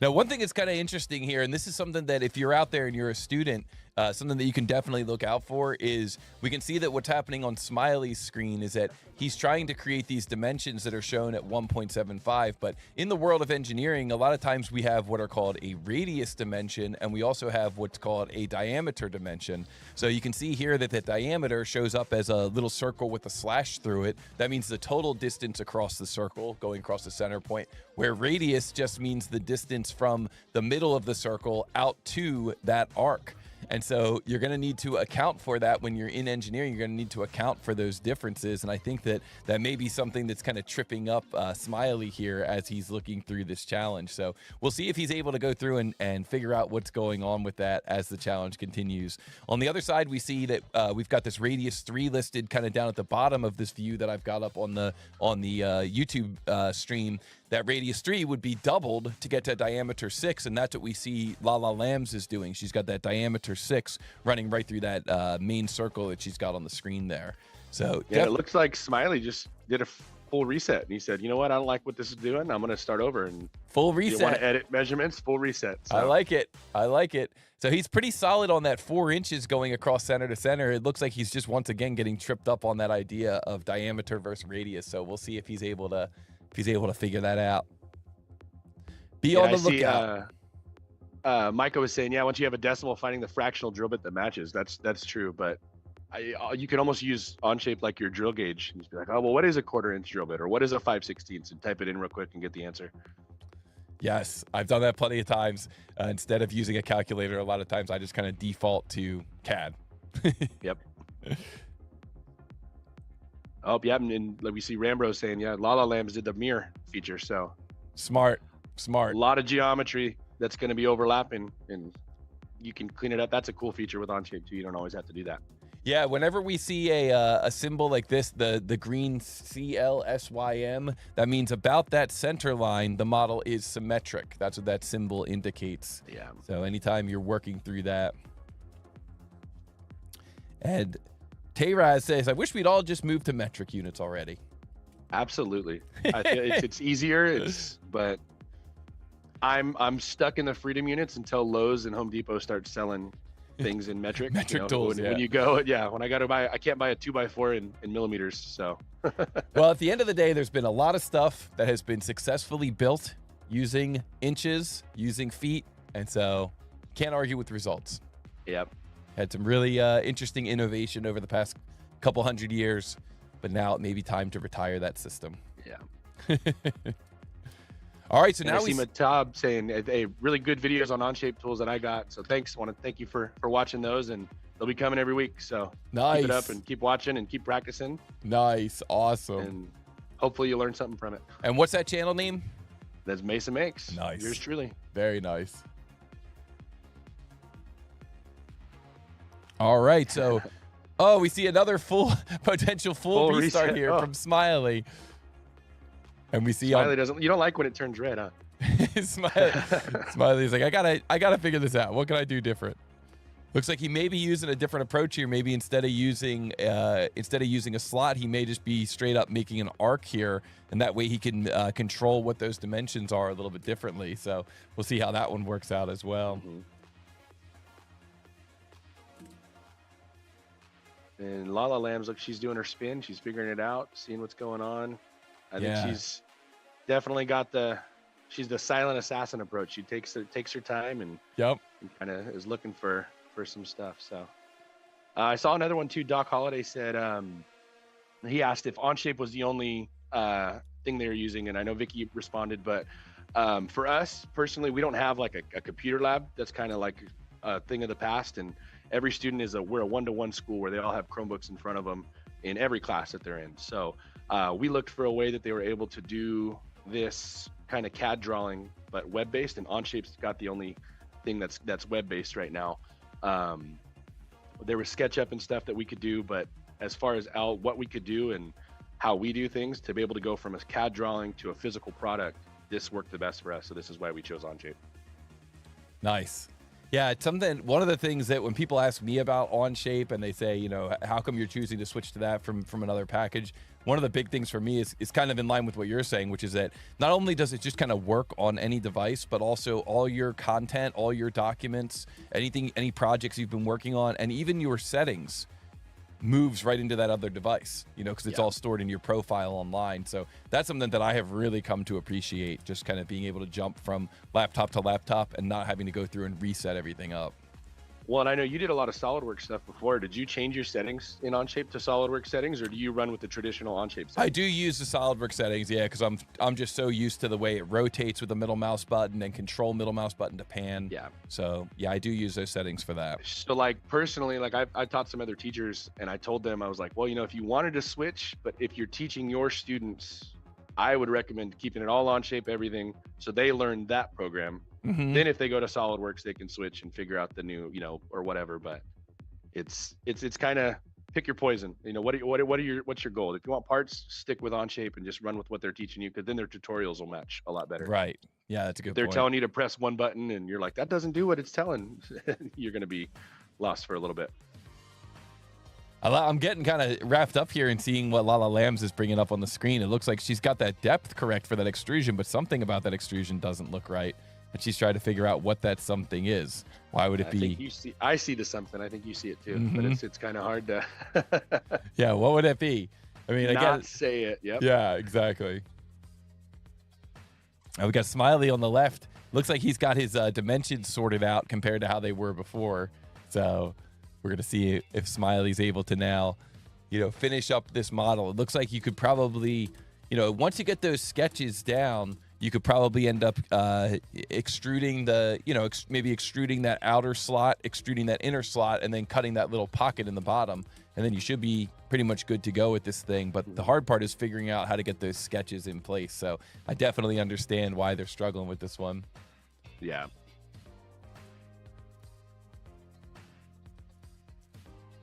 Now, one thing that's kind of interesting here, and this is something that if you're out there and you're a student, something that you can definitely look out for is we can see that what's happening on Smiley's screen is that he's trying to create these dimensions that are shown at 1.75. But in the world of engineering, a lot of times we have what are called a radius dimension, and we also have what's called a diameter dimension. So you can see here that the diameter shows up as a little circle with a slash through it. That means the total distance across the circle, going across the center point, where radius just means the distance from the middle of the circle out to that arc. And so you're going to need to account for that when you're in engineering. You're going to need to account for those differences. And I think that that may be something that's kind of tripping up Smiley here as he's looking through this challenge. So we'll see if he's able to go through and figure out what's going on with that as the challenge continues. On the other side, we see that we've got this radius 3 listed kind of down at the bottom of this view that I've got up on the YouTube stream. That radius 3 would be doubled to get to diameter 6, and that's what we see Lala Lambs is doing. She's got that diameter 6 running right through that main circle that she's got on the screen there. So yeah, it looks like Smiley just did a full reset, and he said, "You know what? I don't like what this is doing. I'm going to start over." And full reset. You want to edit measurements? Full reset. So. I like it. I like it. So he's pretty solid on that 4 inches going across center to center. It looks like he's just once again getting tripped up on that idea of diameter versus radius. So we'll see if he's able to. If he's able to figure that out. Be on the lookout. Micah was saying, yeah, once you have a decimal, finding the fractional drill bit that matches. That's true, but you can almost use Onshape like your drill gauge. And just be like, oh, well, what is a 1/4 inch drill bit, or what is a 5/16? And type it in real quick and get the answer. Yes, I've done that plenty of times. Instead of using a calculator, a lot of times I just kind of default to CAD. Yep. Oh, yeah, and like we see Rambro saying, yeah, Lala Lambs did the mirror feature, so. Smart. A lot of geometry that's going to be overlapping, and you can clean it up. That's a cool feature with Onshape, too. You don't always have to do that. Yeah, whenever we see a symbol like this, the green CLSYM, that means about that center line, the model is symmetric. That's what that symbol indicates. Yeah. So anytime you're working through that. And Tayraz says, I wish we'd all just move to metric units already. Absolutely. I feel it's easier, but I'm stuck in the freedom units until Lowe's and Home Depot start selling things in metric. Tools. When you go, when I got to buy, I can't buy a 2x4 in millimeters. So, well, at the end of the day, there's been a lot of stuff that has been successfully built using inches, using feet, and so can't argue with results. Yep. Had some really interesting innovation over the past couple hundred years, but now it may be time to retire that system. Yeah. All right, so and now I see Matab saying, hey, really good videos on Onshape tools that I got. So thanks. I want to thank you for watching those, and they'll be coming every week. So nice. Keep it up and keep watching and keep practicing. Nice. Awesome. And hopefully you learn something from it. And what's that channel name? That's Mesa Makes. Nice. Yours truly. Very nice. All right, so we see another potential full restart here from Smiley. And we see Smiley you don't like when it turns red, huh? Smiley's like, I gotta figure this out. What can I do different? Looks like he may be using a different approach here. Maybe instead of using a slot, he may just be straight up making an arc here, and that way he can control what those dimensions are a little bit differently. So we'll see how that one works out as well. Mm-hmm. And Lala Lambs, look, she's doing her spin. She's figuring it out, seeing what's going on. I think she's definitely got she's the silent assassin approach. She takes her time and kind of is looking for some stuff. So I saw another one too. Doc Holliday said he asked if Onshape was the only thing they were using, and I know Vicky responded, but for us personally, we don't have like a computer lab. That's kind of like a thing of the past, and every student we're a one-to-one school where they all have Chromebooks in front of them in every class that they're in. So we looked for a way that they were able to do this kind of CAD drawing, but web-based, and Onshape's got the only thing that's web-based right now. There was SketchUp and stuff that we could do, but as far as what we could do and how we do things, to be able to go from a CAD drawing to a physical product, this worked the best for us. So this is why we chose Onshape. Nice. Yeah, it's something. One of the things that when people ask me about Onshape and they say, how come you're choosing to switch to that from another package? One of the big things for me is kind of in line with what you're saying, which is that not only does it just kind of work on any device, but also all your content, all your documents, any projects you've been working on, and even your settings moves right into that other device, because it's all stored in your profile online. So that's something that I have really come to appreciate, just kind of being able to jump from laptop to laptop and not having to go through and reset everything up. Well, and I know you did a lot of SolidWorks stuff before. Did you change your settings in Onshape to SolidWorks settings, or do you run with the traditional Onshape settings? I do use the SolidWorks settings, yeah, because I'm just so used to the way it rotates with the middle mouse button and control middle mouse button to pan. Yeah. So yeah, I do use those settings for that. So like personally, like I taught some other teachers, and I told them, I was like, well, if you wanted to switch, but if you're teaching your students, I would recommend keeping it all Onshape, everything, so they learn that program. Mm-hmm. Then if they go to SolidWorks, they can switch and figure out the new, or whatever. But it's kind of pick your poison. What's your goal? If you want parts, stick with Onshape and just run with what they're teaching you, because then their tutorials will match a lot better. Right. Yeah, that's a good point. They're telling you to press one button and you're like, that doesn't do what it's telling. You're going to be lost for a little bit. I'm getting kind of wrapped up here and seeing what Lala Lambs is bringing up on the screen. It looks like she's got that depth correct for that extrusion, but something about that extrusion doesn't look right. And she's trying to figure out what that something is. Why would it be? I see the something. I think you see it too, but it's kind of hard to. Yeah, what would it be? I mean, not say it. Yep. Yeah, exactly. We got Smiley on the left. Looks like he's got his dimensions sorted out compared to how they were before. So we're going to see if Smiley's able to now, finish up this model. It looks like you could probably, once you get those sketches down, you could probably end up extruding maybe extruding that outer slot, extruding that inner slot, and then cutting that little pocket in the bottom. And then you should be pretty much good to go with this thing. But the hard part is figuring out how to get those sketches in place. So I definitely understand why they're struggling with this one. Yeah.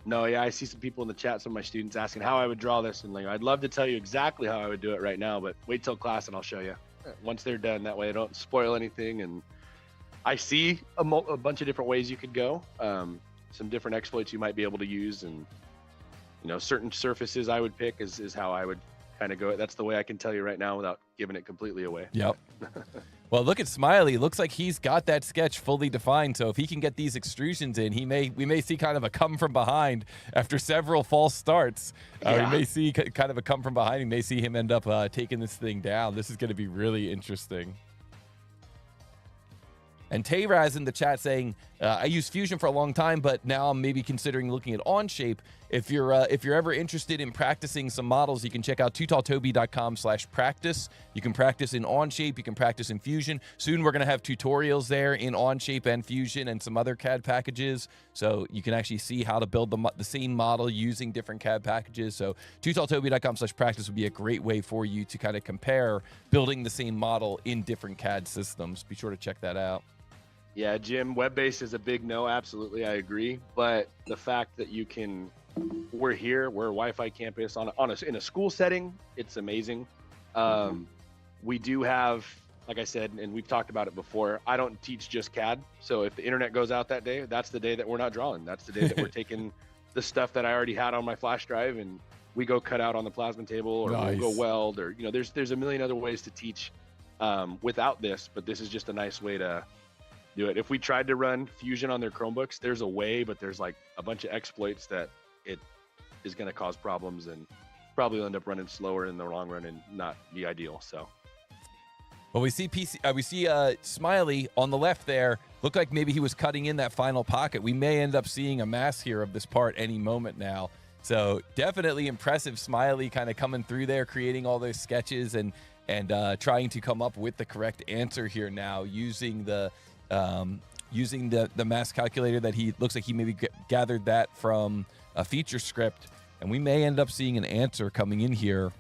No, yeah, I see some people in the chat, some of my students asking how I would draw this. And I'd love to tell you exactly how I would do it right now, but wait till class and I'll show you. Once they're done, that way I don't spoil anything. And I see a bunch of different ways you could go, some different exploits you might be able to use, and certain surfaces I would pick is how I would kind of go. That's the way I can tell you right now without giving it completely away. Yep. Well, look at Smiley. Looks like he's got that sketch fully defined. So if he can get these extrusions in, we may see kind of a come from behind after several false starts. We may see kind of a come from behind. We may see him end up taking this thing down. This is going to be really interesting. And Tayraz in the chat saying, I used Fusion for a long time, but now I'm maybe considering looking at Onshape. If you're ever interested in practicing some models, you can check out totaltoby.com/practice. You can practice in Onshape. You can practice in Fusion. Soon we're going to have tutorials there in Onshape and Fusion and some other CAD packages. So you can actually see how to build the same model using different CAD packages. So totaltoby.com/practice would be a great way for you to kind of compare building the same model in different CAD systems. Be sure to check that out. Yeah, Jim, web-based is a big no. Absolutely, I agree. But the fact that we're here, we're a Wi-Fi campus in a school setting, it's amazing. We do have, like I said, and we've talked about it before, I don't teach just CAD. So if the internet goes out that day, that's the day that we're not drawing. That's the day that we're taking the stuff that I already had on my flash drive and we go cut out on the plasma table, or nice. we'll go weld, or there's a million other ways to teach without this, but this is just a nice way to do it. If we tried to run Fusion on their Chromebooks, there's a way, but there's like a bunch of exploits that it is going to cause problems and probably end up running slower in the long run and not be ideal. So, well, we see Smiley on the left there. Looked like maybe he was cutting in that final pocket. We may end up seeing a mass here of this part any moment now. So definitely impressive. Smiley kind of coming through there, creating all those sketches and trying to come up with the correct answer here now using the mass calculator that he looks like he maybe gathered that from a feature script, and we may end up seeing an answer coming in here.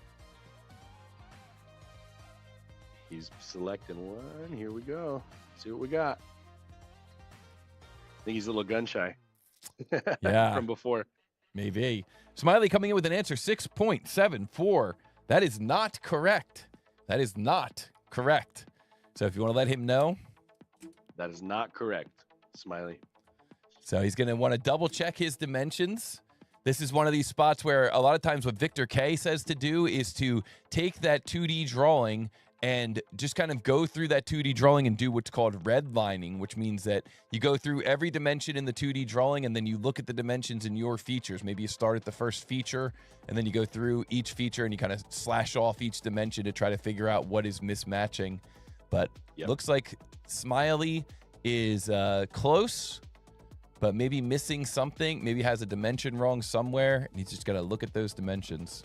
He's selecting one. Here we go. See what we got. I think he's a little gun shy. Yeah, from before. Maybe. Smiley coming in with an answer 6.74. That is not correct. That is not correct. So if you want to let him know. That is not correct. Smiley. So he's going to want to double check his dimensions. This is one of these spots where a lot of times what Victor K says to do is to take that 2D drawing and just kind of go through that 2D drawing and do what's called redlining, which means that you go through every dimension in the 2D drawing and then you look at the dimensions in your features. Maybe you start at the first feature and then you go through each feature and you kind of slash off each dimension to try to figure out what is mismatching. But looks like Smiley is close, but maybe missing something. Maybe has a dimension wrong somewhere, and he's just got to look at those dimensions.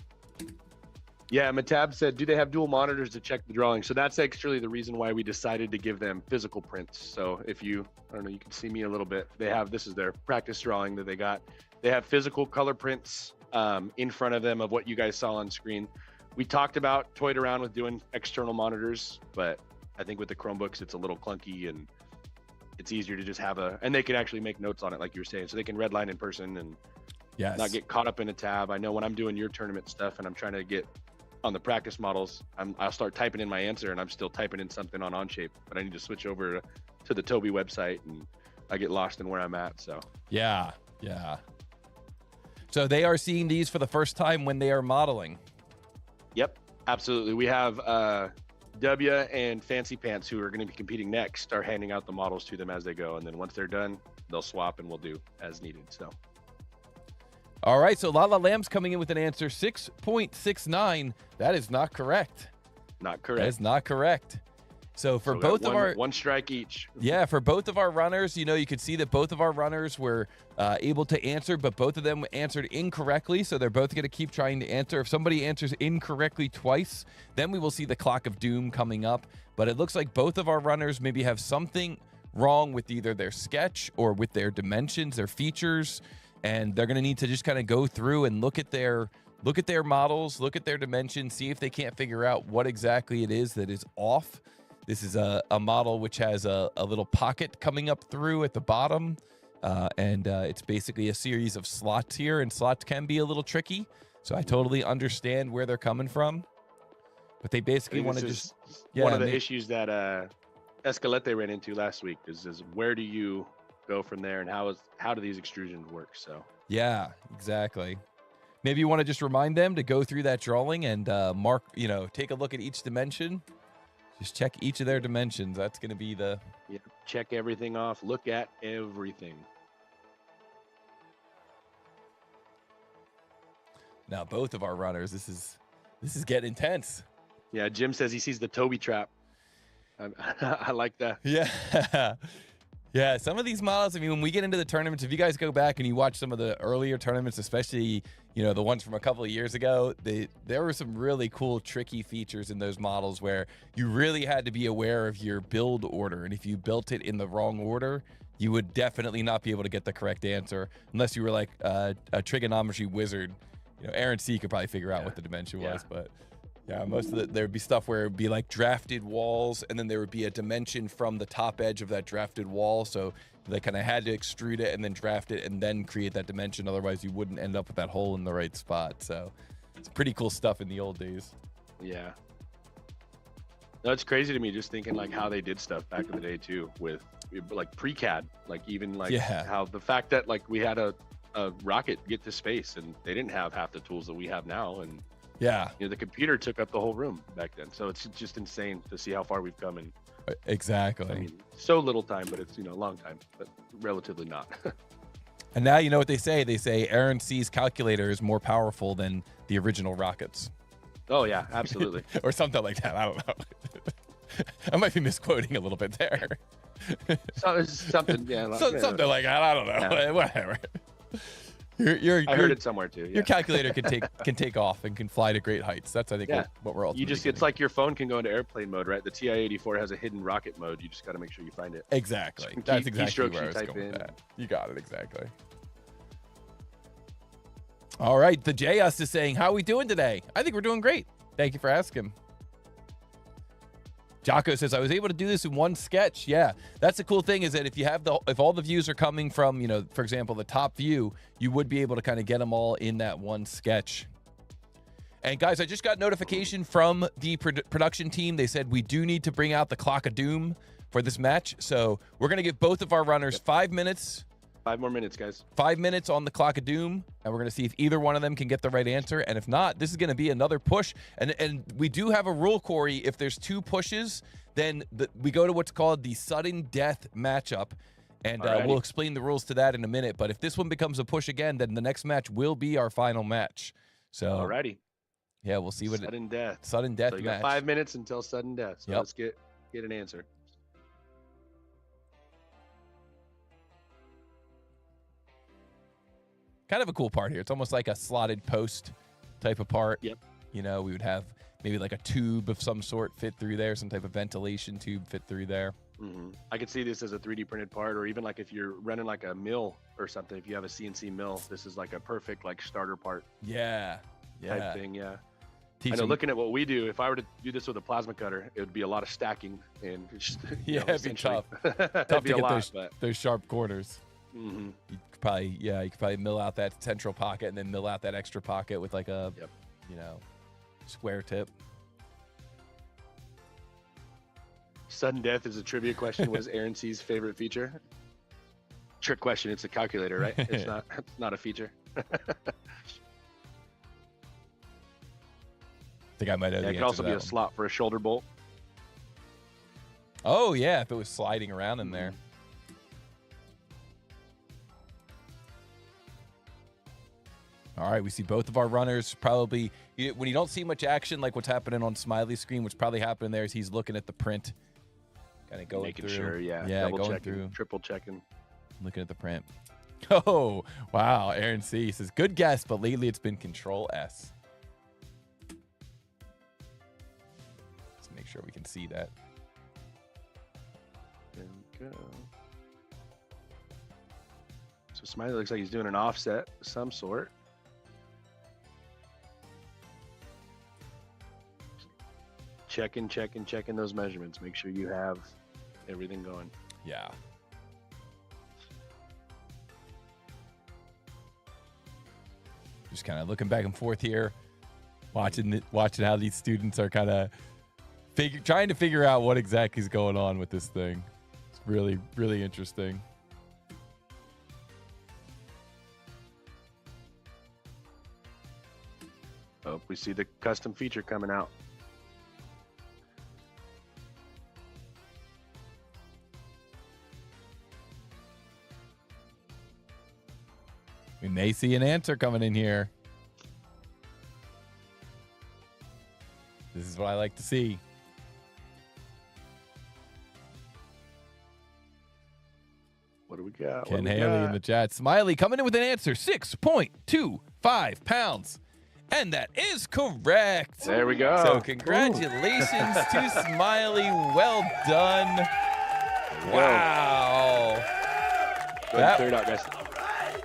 Yeah, Matab said, do they have dual monitors to check the drawing? So that's actually the reason why we decided to give them physical prints. So if you, I don't know, you can see me a little bit. They have, this is their practice drawing that they got. They have physical color prints in front of them of what you guys saw on screen. We toyed around with doing external monitors, but I think with the Chromebooks, it's a little clunky and it's easier to just have and they can actually make notes on it, like you were saying, so they can redline in person and not get caught up in a tab. I know when I'm doing your tournament stuff and I'm trying to get on the practice models, I'll start typing in my answer and I'm still typing in something on Onshape, but I need to switch over to the Toby website and I get lost in where I'm at. So yeah. So they are seeing these for the first time when they are modeling. Yep, absolutely. We have W and Fancy Pants, who are going to be competing next, are handing out the models to them as they go, and then once they're done, they'll swap and we'll do as needed. So all right, so Lala Lamb's coming in with an answer 6.69. That is not correct. Not correct. That is not correct. So for both of our one strike each. Yeah, for both of our runners, you know, you could see that both of our runners were able to answer, but both of them answered incorrectly. So they're both going to keep trying to answer. If somebody answers incorrectly twice, then we will see the clock of doom coming up. But it looks like both of our runners maybe have something wrong with either their sketch or with their dimensions, their features, and they're going to need to just kind of go through and look at their models, look at their dimensions, see if they can't figure out what exactly it is that is off. This is a model which has a little pocket coming up through at the bottom, and it's basically a series of slots here, and slots can be a little tricky, so I totally understand where they're coming from. But they basically want to just... one of the issues that Escalete ran into last week is where do you go from there, and how do these extrusions work? So yeah, exactly. Maybe you want to just remind them to go through that drawing and mark, take a look at each dimension. Just check each of their dimensions. That's going to be the... Yeah, check everything off. Look at everything. Now, both of our runners, this is getting intense. Yeah, Jim says he sees the Toby trap. I like that. Yeah. Yeah, some of these models, I mean, when we get into the tournaments, if you guys go back and you watch some of the earlier tournaments, especially, the ones from a couple of years ago, there were some really cool, tricky features in those models where you really had to be aware of your build order. And if you built it in the wrong order, you would definitely not be able to get the correct answer unless you were like a trigonometry wizard. Aaron C could probably figure out what the dimension was, but... Yeah, most of there would be stuff where it would be like drafted walls, and then there would be a dimension from the top edge of that drafted wall. So they kind of had to extrude it and then draft it and then create that dimension. Otherwise, you wouldn't end up with that hole in the right spot. So it's pretty cool stuff in the old days. Yeah. No, it's crazy to me just thinking like how they did stuff back in the day too with like pre-CAD, like even like how the fact that like we had a rocket get to space and they didn't have half the tools that we have now. And yeah, the computer took up the whole room back then. So it's just insane to see how far we've come. And exactly. I mean, so little time, but it's, a long time, but relatively not. And now you know what they say. They say Aaron C's calculator is more powerful than the original rockets. Oh, yeah, absolutely. Or something like that. I don't know. I might be misquoting a little bit there. Something, yeah. Something like that. I don't know. Yeah. Whatever. I heard it somewhere too. Yeah. Your calculator can take off and can fly to great heights. That's I think what we're all. It's like your phone can go into airplane mode, right? The TI-84 has a hidden rocket mode. You just got to make sure you find it. Exactly. That's exactly where I was going with that. You got it exactly. All right, the JS is saying, "How are we doing today?" I think we're doing great. Thank you for asking. Jocko says, I was able to do this in one sketch. Yeah, that's the cool thing is that if all the views are coming from, for example, the top view, you would be able to kind of get them all in that one sketch. And guys, I just got notification from the production team. They said we do need to bring out the Clock of Doom for this match. So we're going to give both of our runners 5 minutes. 5 more minutes, guys. 5 minutes on the clock of doom, and we're going to see if either one of them can get the right answer. And if not, this is going to be another push. And we do have a rule, Corey. If there's 2 pushes, then we go to what's called the sudden death matchup. And we'll explain the rules to that in a minute. But if this one becomes a push again, then the next match will be our final match. So, alrighty. Yeah, we'll see what sudden death. Sudden death so you match. got 5 minutes until sudden death. So let's get an answer. Kind of a cool part here. It's almost like a slotted post type of part. Yep. You know, we would have maybe like a tube of some sort fit through there, some type of ventilation tube fit through there. Mm-hmm. I could see this as a 3D printed part, or even like if you're running like a mill or something. If you have a CNC mill, this is like a perfect like starter part. Yeah. Type thing. Yeah. I know. Looking at what we do, if I were to do this with a plasma cutter, it would be a lot of stacking and just it'd be tough. Tough to get those sharp corners. Mm-hmm. You could probably mill out that central pocket and then mill out that extra pocket with like a square tip. Sudden death is a trivia question. What is Aaron C's favorite feature? Trick question. It's a calculator, right? It's not a feature. I think I might know the answer. It could also be a slot for a shoulder bolt. Oh yeah, if it was sliding around in there. All right, we see both of our runners probably, when you don't see much action like what's happening on Smiley's screen, what's probably happening there is he's looking at the print, kind of going making through. Sure, yeah, going checking, through, triple checking, looking at the print. Oh wow, Aaron C says good guess, but lately it's been Control S. Let's make sure we can see that. There we go. So Smiley looks like he's doing an offset of some sort. Checking those measurements. Make sure you have everything going. Yeah. Just kind of looking back and forth here, watching how these students are kind of trying to figure out what exactly is going on with this thing. It's really, really interesting. Oh, we see the custom feature coming out. We may see an answer coming in here. This is what I like to see. What do we got? Ken Haley in the chat. Smiley coming in with an answer, 6.25 pounds. And that is correct. There we go. So congratulations to Smiley. Well done. Wow. Clear it out, guys.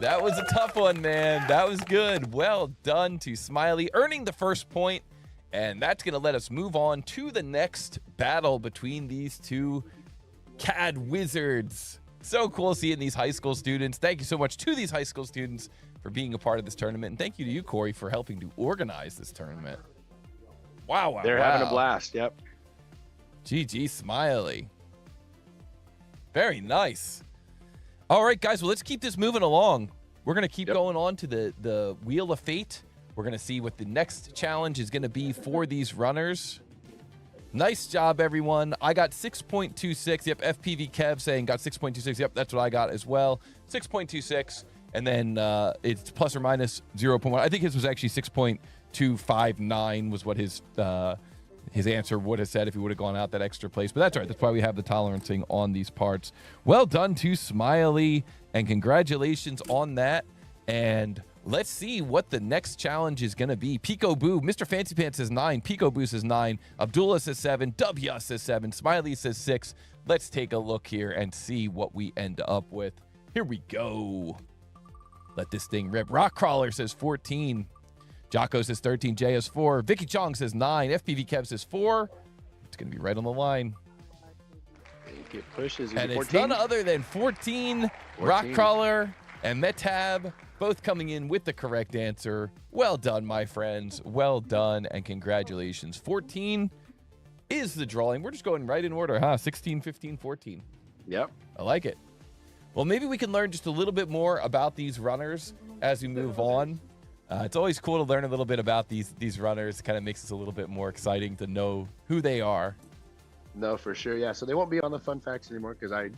That was a tough one, man. That was good. Well done to Smiley, earning the first point. And that's going to let us move on to the next battle between these two CAD wizards. So cool seeing these high school students. Thank you so much to these high school students for being a part of this tournament. And thank you to you, Corey, for helping to organize this tournament. Wow. They're having a blast. Yep. GG Smiley. Very nice. All right, guys. Well, let's keep this moving along. We're going to keep going on to the Wheel of Fate. We're going to see what the next challenge is going to be for these runners. Nice job, everyone. I got 6.26. Yep, FPV Kev saying got 6.26. Yep, that's what I got as well. 6.26. And then it's plus or minus 0.1. I think his was actually 6.259 was what his answer would have said if he would have gone out that extra place. But that's all right. That's why we have the tolerancing on these parts. Well done to Smiley, and congratulations on that. And let's see what the next challenge is going to be. Pico Boo, Mr. Fancy Pants says 9. Pico Boo says 9. Abdullah says 7. W says 7. Smiley says 6. Let's take a look here and see what we end up with. Here we go. Let this thing rip. Rock Crawler says 14. Jocko says 13. Jay has 4. Vicky Chong says 9. FPV Kev says 4. It's going to be right on the line. It pushes. And it's none other than 14. Rock Crawler and Metab both coming in with the correct answer. Well done, my friends. Well done, and congratulations. 14 is the drawing. We're just going right in order, huh? 16, 15, 14. Yep. I like it. Well, maybe we can learn just a little bit more about these runners as we move on. It's always cool to learn a little bit about these runners. It kind of makes us a little bit more exciting to know who they are. No, for sure. Yeah. So they won't be on the fun facts anymore because I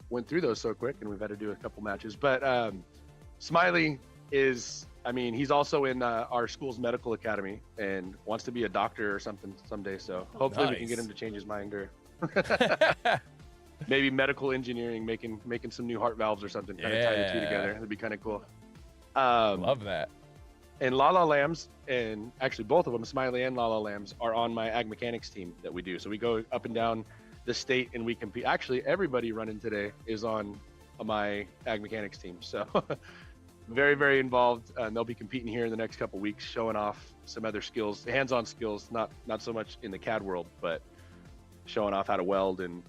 went through those so quick and we've had to do a couple matches. But Smiley is, I mean, he's also in our school's medical academy and wants to be a doctor or something someday. So hopefully we can get him to change his mind or maybe medical engineering, making some new heart valves or something. Kind of tie the two together. That'd be kind of cool. Love that. And Lala Lambs, and actually both of them, Smiley and Lala Lambs, are on my ag mechanics team that we do. So we go up and down the state and we compete. Actually, everybody running today is on my ag mechanics team. So very, very involved. And they'll be competing here in the next couple weeks, showing off some other skills, hands-on skills, not so much in the CAD world, but showing off how to weld and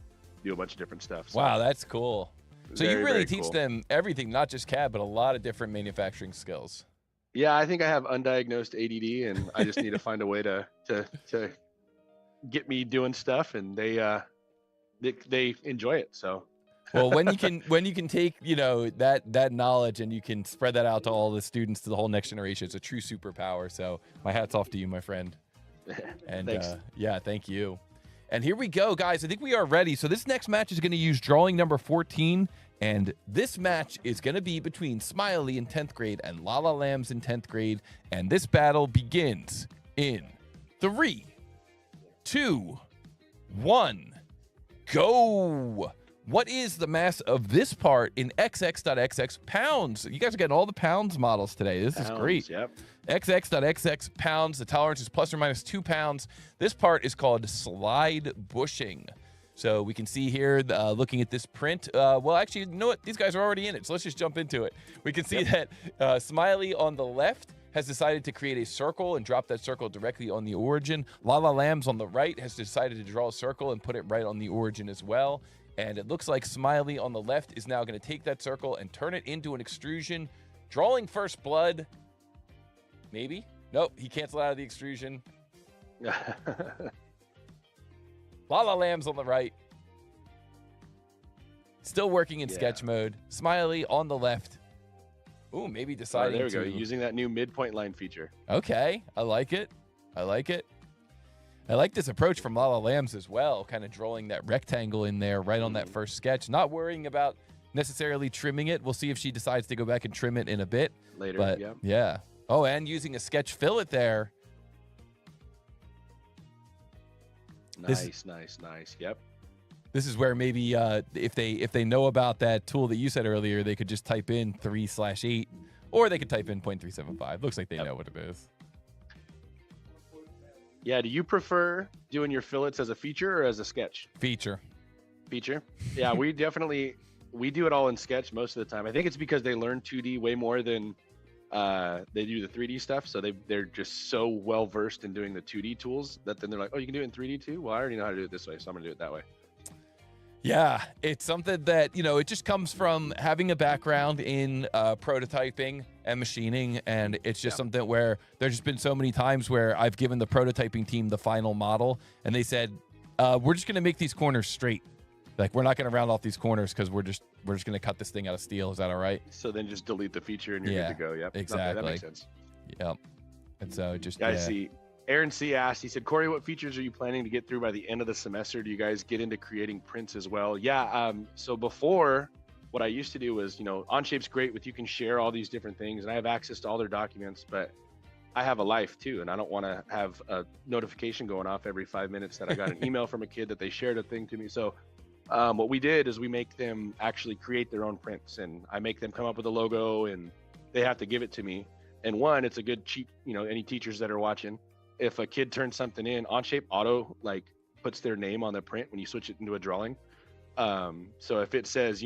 do a bunch of different stuff. So, wow, that's cool. So very, you really very teach cool. them everything, not just CAD, but a lot of different manufacturing skills. Yeah, I think I have undiagnosed ADD, and I just need to find a way to get me doing stuff, and they enjoy it. So, well, when you can take that knowledge and you can spread that out to all the students, to the whole next generation, it's a true superpower. So my hat's off to you, my friend. And yeah, thank you. And here we go, guys. I think we are ready. So this next match is going to use drawing number 14. And this match is going to be between Smiley in 10th grade and Lala Lambs in 10th grade. And this battle begins in 3, 2, 1, go. What is the mass of this part in XX.XX pounds? You guys are getting all the pounds models today. This is great. Yep. XX.XX pounds. The tolerance is plus or minus 2 pounds. This part is called slide bushing. So we can see here, looking at this print. Well, actually, you know what? These guys are already in it, so let's just jump into it. We can see that Smiley on the left has decided to create a circle and drop that circle directly on the origin. Lala Lambs on the right has decided to draw a circle and put it right on the origin as well. And it looks like Smiley on the left is now going to take that circle and turn it into an extrusion, drawing first blood. Maybe? Nope, he canceled out of the extrusion. Lala Lambs on the right. Still working in sketch mode. Smiley on the left. Ooh, maybe deciding there we go. Using that new midpoint line feature. Okay, I like it. I like it. I like this approach from Lala Lambs as well, kind of drawing that rectangle in there right on that first sketch. Not worrying about necessarily trimming it. We'll see if she decides to go back and trim it in a bit. Later, but, yeah. Oh, and using a sketch fillet there. Nice. Yep. This is where maybe if they know about that tool that you said earlier, they could just type in 3/8, or they could type in 0.375. Looks like they know what it is. Yeah. Do you prefer doing your fillets as a feature or as a sketch? Feature. Yeah, we do it all in sketch most of the time. I think it's because they learn 2D way more than they do the 3D stuff. So they're just so well versed in doing the 2D tools that then they're like, oh, you can do it in 3D too? Well, I already know how to do it this way, so I'm gonna do it that way. Yeah, it's something that, it just comes from having a background in prototyping and machining. And it's just something where there's just been so many times where I've given the prototyping team the final model and they said, we're just going to make these corners straight. Like, we're not going to round off these corners because we're just going to cut this thing out of steel. Is that all right? So then just delete the feature and you're good to go. Yep. Exactly. Okay, that makes sense. Yep. And so just, I see. Aaron C. asked, he said, Corey, what features are you planning to get through by the end of the semester? Do you guys get into creating prints as well? Yeah. So before, what I used to do was, Onshape's great with, you can share all these different things and I have access to all their documents, but I have a life too. And I don't want to have a notification going off every 5 minutes that I got an email from a kid that they shared a thing to me. So what we did is we make them actually create their own prints and I make them come up with a logo and they have to give it to me. And one, it's a good cheap, any teachers that are watching, if a kid turns something in, Onshape auto puts their name on the print when you switch it into a drawing. So if it says,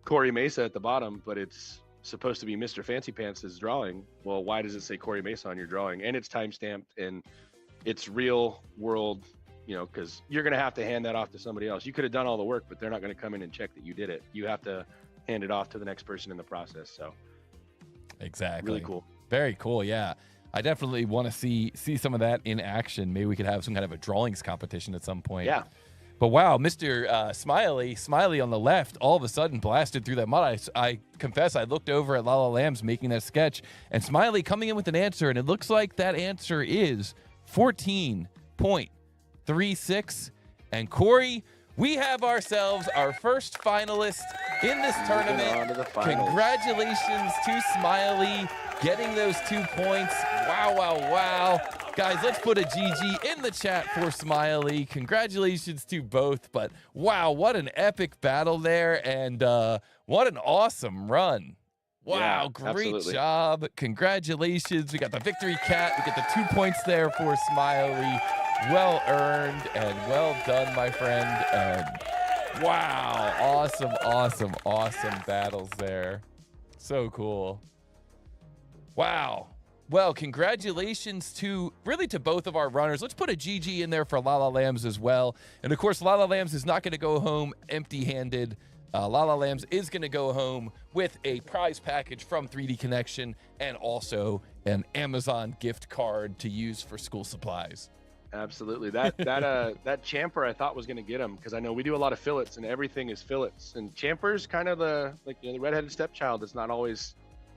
Corey Mesa at the bottom, but it's supposed to be Mr. Fancy Pants' drawing, well, why does it say Corey Mesa on your drawing? And it's time stamped and it's real world, because you're going to have to hand that off to somebody else. You could have done all the work, but they're not going to come in and check that you did it. You have to hand it off to the next person in the process. So exactly. Really cool. Very cool. Yeah. I definitely want to see some of that in action. Maybe we could have some kind of a drawings competition at some point. Yeah. But wow, Mr. Smiley on the left, all of a sudden blasted through that mud. I confess, I looked over at Lala Lambs making that sketch, and Smiley coming in with an answer, and it looks like that answer is 14.36. And Corey, we have ourselves our first finalist in this tournament. Congratulations to Smiley getting those 2 points. Wow, wow, wow. Guys, let's put a GG in the chat for Smiley. Congratulations to both. But wow, what an epic battle there. And what an awesome run. Wow, Yeah, great absolutely. job. Congratulations. We got the victory cat. We get the 2 points there for Smiley. Well earned and well done, my friend. And wow, awesome, awesome, awesome battles there. So cool. Wow. Well, congratulations to both of our runners. Let's put a GG in there for Lala Lambs as well. And of course, Lala Lambs is not going to go home empty-handed. Lala Lambs is going to go home with a prize package from 3D Connection and also an Amazon gift card to use for school supplies. Absolutely. That champer I thought was going to get him, because I know we do a lot of fillets and everything is fillets, and champer's kind of the the redheaded stepchild that's not always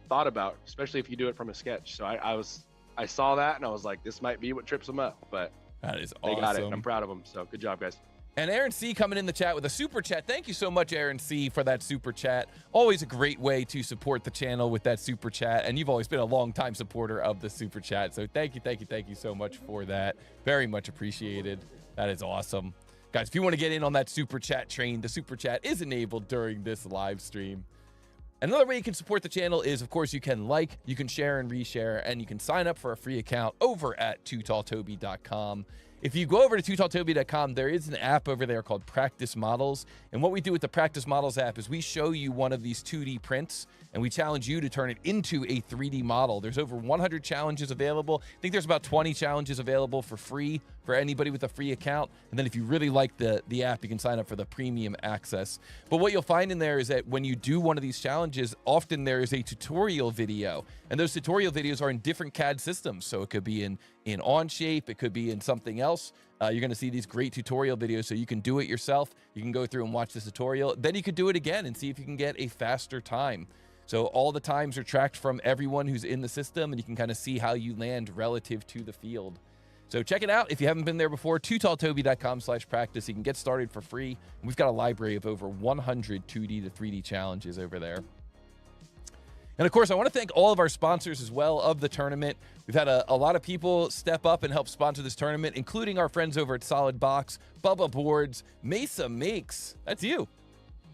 thought about, especially if you do it from a sketch. So I saw that and I was like, this might be what trips them up, but that is they awesome. got it. And I'm proud of them. So good job, guys. And Aaron C coming in the chat with a super chat. Thank you so much, Aaron C, for that super chat. Always a great way to support the channel with that super chat. And you've always been a long time supporter of the super chat. So thank you so much for that. Very much appreciated. That is awesome. Guys, if you want to get in on that super chat train, the super chat is enabled during this live stream. Another way you can support the channel is, of course, you can like, you can share and reshare, and you can sign up for a free account over at tootalltoby.com. If you go over to tootalltoby.com, there is an app over there called Practice Models. And what we do with the Practice Models app is we show you one of these 2D prints, and we challenge you to turn it into a 3D model. There's over 100 challenges available. I think there's about 20 challenges available for free for anybody with a free account. And then if you really like the app, you can sign up for the premium access. But what you'll find in there is that when you do one of these challenges, often there is a tutorial video. And those tutorial videos are in different CAD systems. So it could be in Onshape, it could be in something else. You're going to see these great tutorial videos, so you can do it yourself. You can go through and watch this tutorial. Then you could do it again and see if you can get a faster time. So all the times are tracked from everyone who's in the system, and you can kind of see how you land relative to the field. So check it out if you haven't been there before. tootalltoby.com/practice. You can get started for free. We've got a library of over 100 2D to 3D challenges over there. And of course, I want to thank all of our sponsors as well of the tournament. We've had a lot of people step up and help sponsor this tournament, including our friends over at Solid Box, Bubba Boards, Mesa Makes. That's you.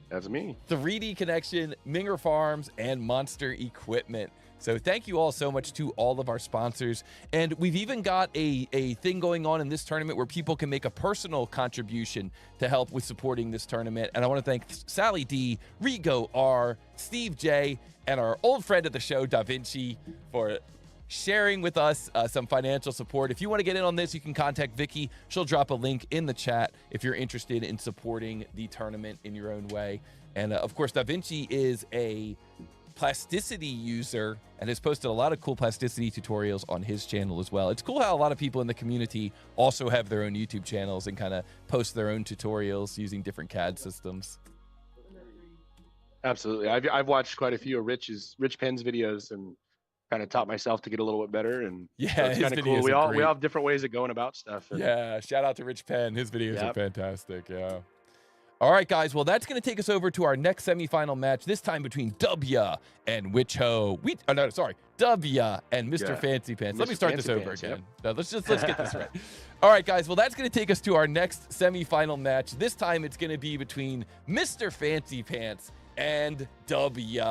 That's me. 3D Connection, Minger Farms, and Monster Equipment. So thank you all so much to all of our sponsors. And we've even got a thing going on in this tournament where people can make a personal contribution to help with supporting this tournament. And I want to thank Sally D, Rigo R, Steve J, and our old friend of the show, Da Vinci, for sharing with us some financial support. If you want to get in on this, you can contact Vicky. She'll drop a link in the chat if you're interested in supporting the tournament in your own way. And of course, Da Vinci is a plasticity user and has posted a lot of cool plasticity tutorials on his channel as well. It's cool how a lot of people in the community also have their own YouTube channels and kind of post their own tutorials using different CAD systems. Absolutely. I've watched quite a few of Rich Penn's videos and kind of taught myself to get a little bit better. And yeah, so it's kind of cool. We all have different ways of going about stuff. And yeah, shout out to Rich Penn. His videos are fantastic. Yeah. All right, guys. Well, that's going to take us over to our next semifinal match, this time between W and Witch Ho. W and Mr. Fancy Pants. Let me start this over again. No, let's get this right. All right, guys. Well, that's going to take us to our next semifinal match. This time it's going to be between Mr. Fancy Pants and W.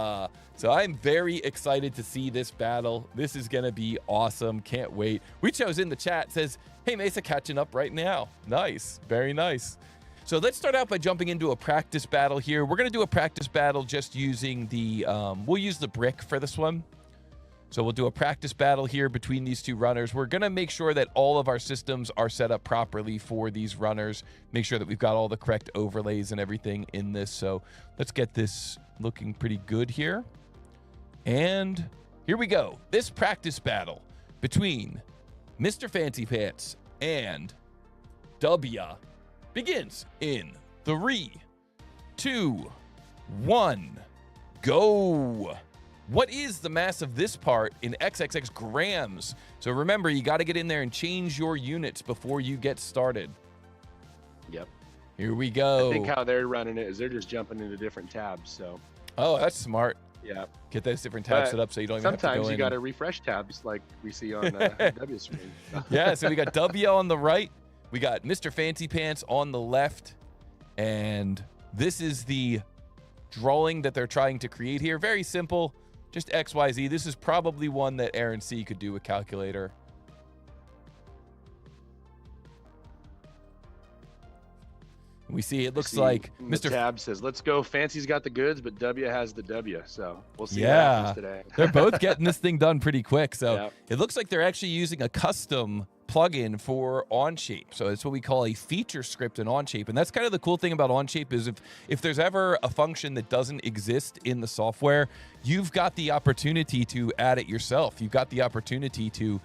So I'm very excited to see this battle. This is going to be awesome. Can't wait. We chose in the chat, says, hey, Mesa, catching up right now. Nice. Very nice. So let's start out by jumping into a practice battle here. We're going to do a practice battle just using the, we'll use the brick for this one. So we'll do a practice battle here between these two runners. We're going to make sure that all of our systems are set up properly for these runners. Make sure that we've got all the correct overlays and everything in this. So let's get this looking pretty good here. And here we go. This practice battle between Mr. Fancy Pants and W begins in 3, 2, 1, go. What is the mass of this part in XXX grams? So remember, you got to get in there and change your units before you get started. Yep. Here we go. I think how they're running it is they're just jumping into different tabs. So. Oh, that's smart. Yeah. Get those different tabs set up so you don't even have to go in. Sometimes you got to refresh tabs like we see on the W screen. Yeah, so we got W on the right. We got Mr. Fancy Pants on the left. And this is the drawing that they're trying to create here. Very simple. Just XYZ. This is probably one that Aaron C. could do with calculator. We see it looks like Mr. Tab says, let's go. Fancy's got the goods, but W has the W. So we'll see what yeah, happens today. They're both getting this thing done pretty quick. So yeah. It looks like they're actually using a custom plugin for Onshape. So it's what we call a feature script in Onshape. And that's kind of the cool thing about Onshape is if there's ever a function that doesn't exist in the software, you've got the opportunity to add it yourself. You've got the opportunity to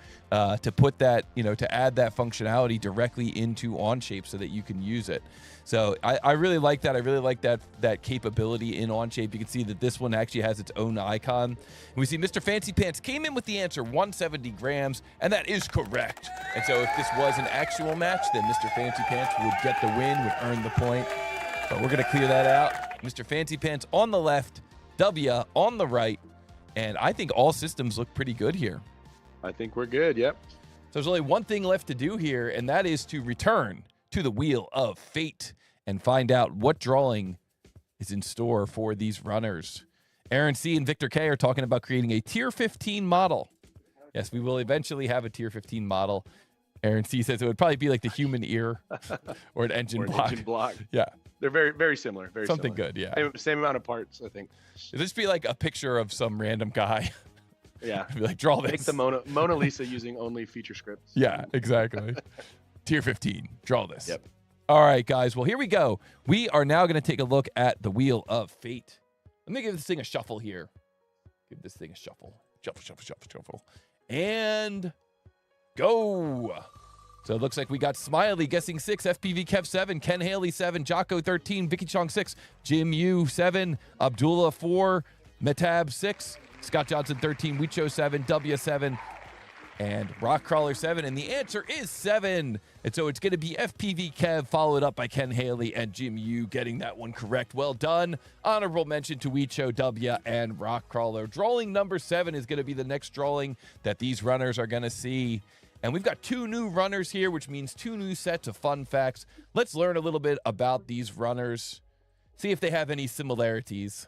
put that, to add that functionality directly into Onshape so that you can use it. So I really like that. I really like that capability in Onshape. You can see that this one actually has its own icon. And we see Mr. Fancy Pants came in with the answer 170 grams, and that is correct. And so if this was an actual match, then Mr. Fancy Pants would get the win, would earn the point. But we're going to clear that out. Mr. Fancy Pants on the left, W on the right, and I think all systems look pretty good here. I think we're good, yep. So there's only one thing left to do here, and that is to return to the Wheel of Fate and find out what drawing is in store for these runners. Aaron C. and Victor K. are talking about creating a Tier 15 model. Yes, we will eventually have a Tier 15 model. Aaron C. says it would probably be like the human ear or an engine block. Engine block. Yeah. They're very, very similar. Very Something similar. good, yeah. Same amount of parts, I think. It'd just be like a picture of some random guy. Yeah. Be like, draw this. Make the Mona Lisa using only feature scripts. Yeah, exactly. Tier 15. Draw this. Yep. All right, guys. Well, here we go. We are now going to take a look at the Wheel of Fate. Let me give this thing a shuffle here. Give this thing a shuffle. Shuffle, shuffle, shuffle, shuffle. And go. So it looks like we got Smiley guessing 6, FPV Kev 7, Ken Haley 7, Jocko 13, Vicky Chong 6, Jim Yu 7, Abdullah 4, Metab 6, Scott Johnson 13, Wicho 7, W 7, and Rockcrawler 7. And the answer is 7. And so it's going to be FPV Kev followed up by Ken Haley and Jim Yu getting that one correct. Well done. Honorable mention to Wicho, W, and Rockcrawler. Drawing number 7 is going to be the next drawing that these runners are going to see. And we've got 2 new runners here, which means 2 new sets of fun facts. Let's learn a little bit about these runners. See if they have any similarities.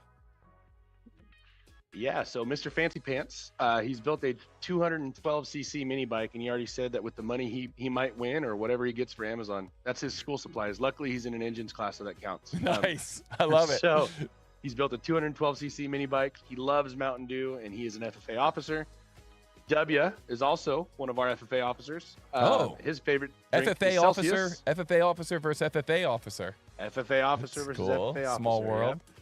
Yeah, so Mr. Fancy Pants, he's built a 212cc mini bike, and he already said that with the money he might win or whatever he gets for Amazon, that's his school supplies. Luckily, he's in an engines class, so that counts. Nice. I love it. So he's built a 212cc mini bike. He loves Mountain Dew, and he is an FFA officer. W is also one of our FFA officers. His favorite drink FFA is officer, Celsius. FFA officer versus FFA officer. FFA officer versus cool. FFA officer. Small world. Yeah.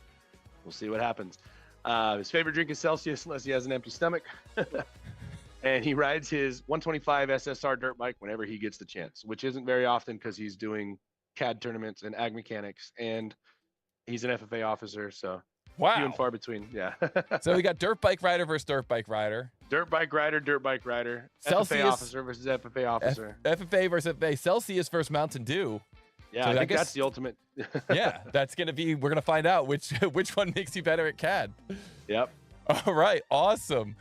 We'll see what happens. His favorite drink is Celsius unless he has an empty stomach. And he rides his 125 SSR dirt bike whenever he gets the chance, which isn't very often because he's doing CAD tournaments and ag mechanics, and he's an FFA officer, so wow. few and far between. Yeah. So we got dirt bike rider versus dirt bike rider. Dirt bike rider, dirt bike rider. Celsius, FFA officer versus FFA officer. FFA versus FFA. Celsius versus Mountain Dew. Yeah, so I think that's the ultimate. Yeah, that's going to be, we're going to find out which one makes you better at CAD. Yep. All right, awesome.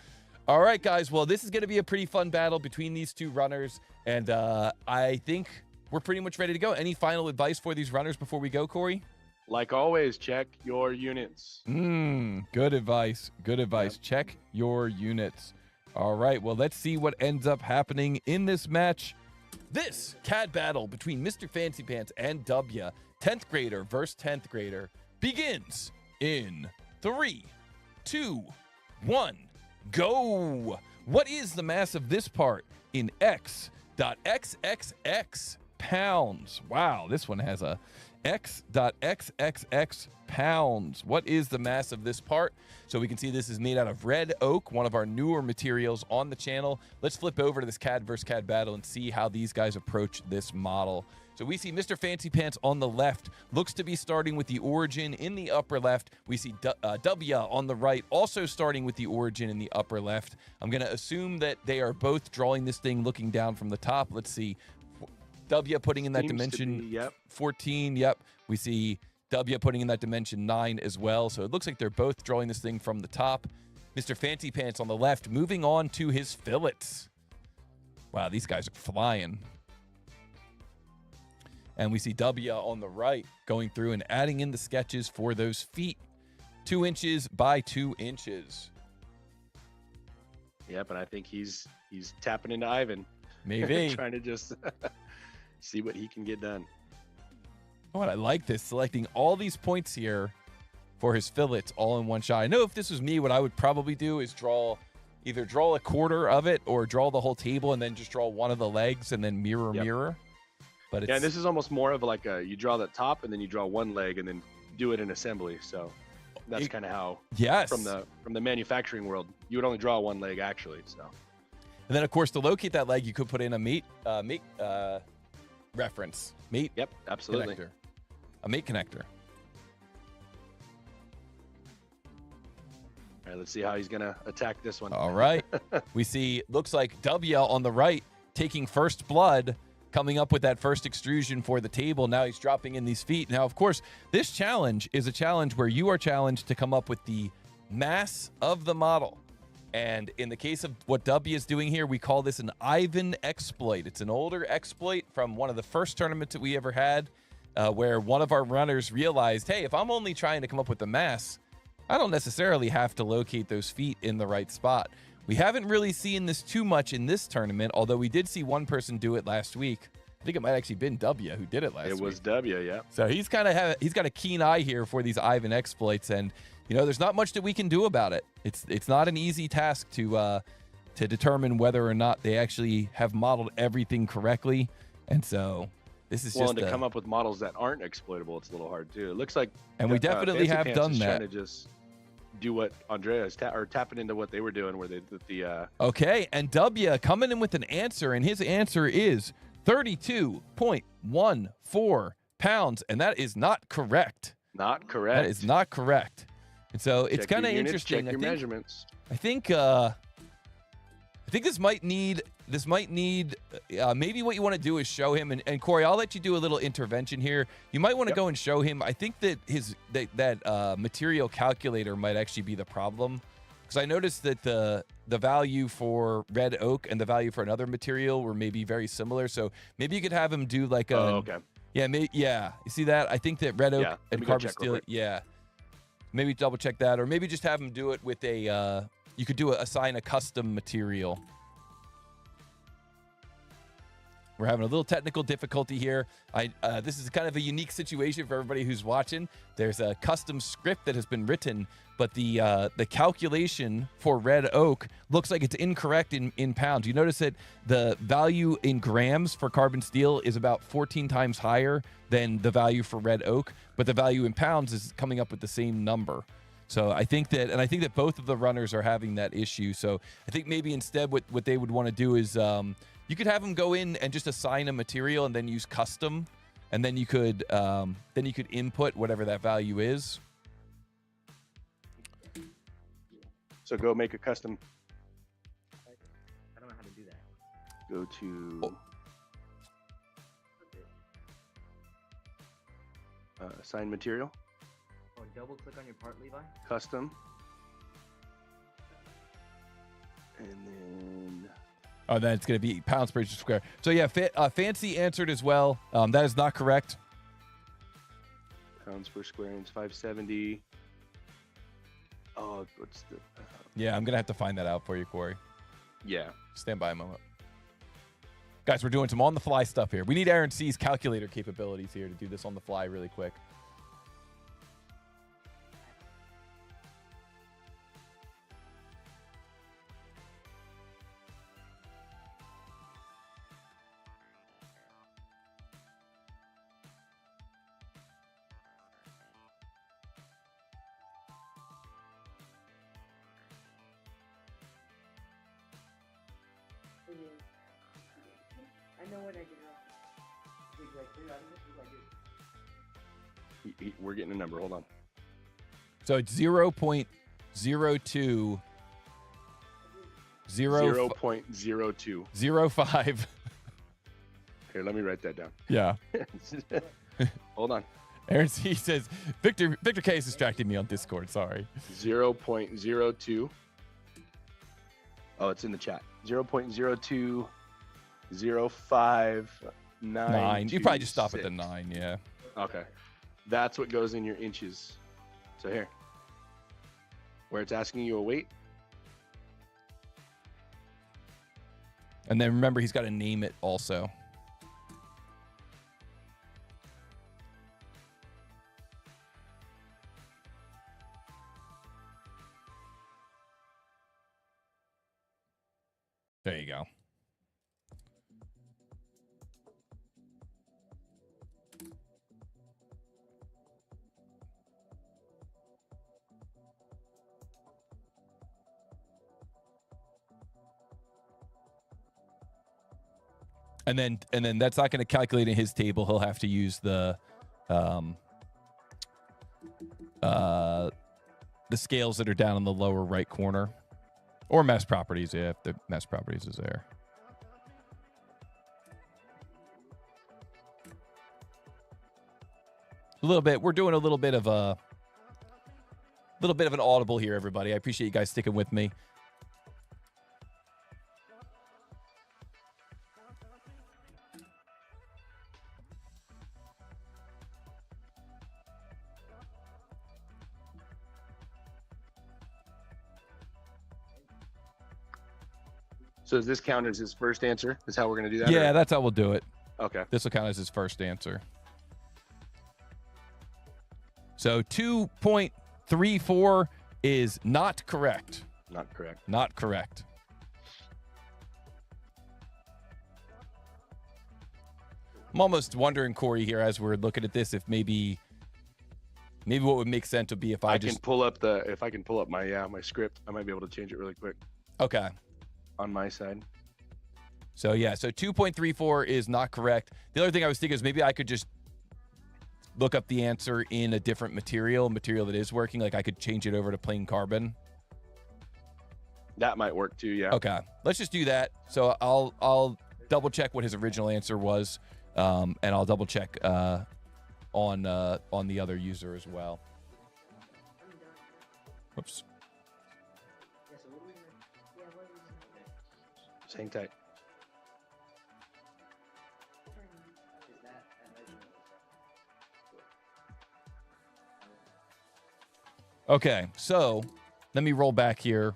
All right, guys, well, this is going to be a pretty fun battle between these 2 runners, and I think we're pretty much ready to go. Any final advice for these runners before we go, Corey? Like always, check your units. Good advice. Good advice. Yep. Check your units. All right, well, let's see what ends up happening in this match. This CAD battle between Mr. Fancy Pants and W, 10th grader versus 10th grader, begins in 3, 2, 1, go. What is the mass of this part in X.XXX pounds? Wow, this one has a X.XXX pounds. What is the mass of this part? So we can see this is made out of red oak, one of our newer materials on the channel. Let's flip over to this CAD versus CAD battle and see how these guys approach this model. So we see Mr. Fancy Pants on the left, looks to be starting with the origin in the upper left. We see W on the right, also starting with the origin in the upper left. I'm going to assume that they are both drawing this thing looking down from the top. Let's see. W putting in that dimension 14. Yep. We see W putting in that dimension 9 as well. So it looks like they're both drawing this thing from the top. Mr. Fancy Pants on the left, moving on to his fillets. Wow, these guys are flying. And we see W on the right going through and adding in the sketches for those feet. 2 inches by 2 inches. Yep, and I think he's tapping into Ivan. Maybe. Trying to just see what he can get done. Oh, and I like this, selecting all these points here for his fillets all in one shot. I know if this was me, what I would probably do is either draw a quarter of it or draw the whole table and then just draw one of the legs and then mirror. But it's, yeah, this is almost more of like you draw the top and then you draw one leg and then do it in assembly. So that's kind of how, from the manufacturing world, you would only draw one leg actually. So, and then of course to locate that leg, you could put in a mate reference. Mate. Yep, absolutely. Connector. A mate connector. All right, let's see how he's gonna attack this one. All right, we see looks like W on the right taking first blood, coming up with that first extrusion for the table. Now he's dropping in these feet. Now, of course, this challenge is a challenge where you are challenged to come up with the mass of the model. And in the case of what W is doing here, we call this an Ivan exploit. It's an older exploit from one of the first tournaments that we ever had, where one of our runners realized, hey, if I'm only trying to come up with the mass, I don't necessarily have to locate those feet in the right spot. We haven't really seen this too much in this tournament, although we did see one person do it last week. I think it might actually been W who did it last week. It was W, yeah. So he's got a keen eye here for these Ivan exploits, and there's not much that we can do about it. It's not an easy task to determine whether or not they actually have modeled everything correctly, and so this is just to come up with models that aren't exploitable. It's a little hard too. It looks like, and we definitely Fancy have Pants done is that. Trying to just do what Andrea is tapping into what they were doing, where they did the. Okay, and W coming in with an answer, and his answer is 32.14 pounds, and that is not correct. Not correct. That is not correct. And so it's kind of interesting. Check your measurements. I think this might need maybe what you want to do is show him, and Corey, I'll let you do a little intervention here. You might want to go and show him. I think that that material calculator might actually be the problem, because I noticed that the value for red oak and the value for another material were maybe very similar. So maybe you could have him do like a yeah, you see that? I think that red oak and carbon steel, maybe double check that, or maybe just have him do it with a you could assign a custom material. We're having a little technical difficulty here. This is kind of a unique situation for everybody who's watching. There's a custom script that has been written, but the calculation for red oak looks like it's incorrect in pounds. You notice that the value in grams for carbon steel is about 14 times higher than the value for red oak, but the value in pounds is coming up with the same number. So I think that both of the runners are having that issue. So I think maybe instead what they would want to do is you could have them go in and just assign a material and then use custom, and then you could input whatever that value is. So go make a custom. I don't know how to do that. Go to assign material. Oh, double click on your part, Levi. Custom. And then. Oh, then it's going to be pounds per inch square. So yeah, Fancy answered as well. That is not correct. Pounds per square inch, 570. Oh, what's the? Yeah, I'm going to have to find that out for you, Corey. Yeah. Stand by a moment. Guys, we're doing some on-the-fly stuff here. We need Aaron C's calculator capabilities here to do this on the fly really quick. I know what I did wrong. We're getting a number. Hold on. So it's 0.02 0.02. 05. Here, let me write that down. Yeah. Hold on. Aaron C says, Victor K is distracting me on Discord. Sorry. 0.02. Oh, it's in the chat. 0.0205. You probably just stop at the 9, yeah. Okay. That's what goes in your inches. So here. Where it's asking you a weight. And then remember, he's got to name it also. There you go. And then that's not going to calculate in his table. He'll have to use the scales that are down in the lower right corner, or mass properties. Yeah, if the mass properties is there. A little bit. We're doing a little bit of an audible here, everybody. I appreciate you guys sticking with me. So does this count as his first answer? Is how we're going to do that? Yeah, or? that's how we'll do it. Okay. This will count as his first answer. So 2.34 is not correct. Not correct. Not correct. I'm almost wondering, Corey, here as we're looking at this, if maybe what would make sense would be if I can pull up my script, I might be able to change it really quick. Okay. On my side. So yeah, so 2.34 is not correct. The other thing I was thinking is maybe I could just look up the answer in a different material that is working. Like I could change it over to plain carbon. That might work too, yeah. Okay, let's just do that. So I'll double check what his original answer was, and I'll double check on the other user as well. Whoops. Just hang tight. Okay, so let me roll back here.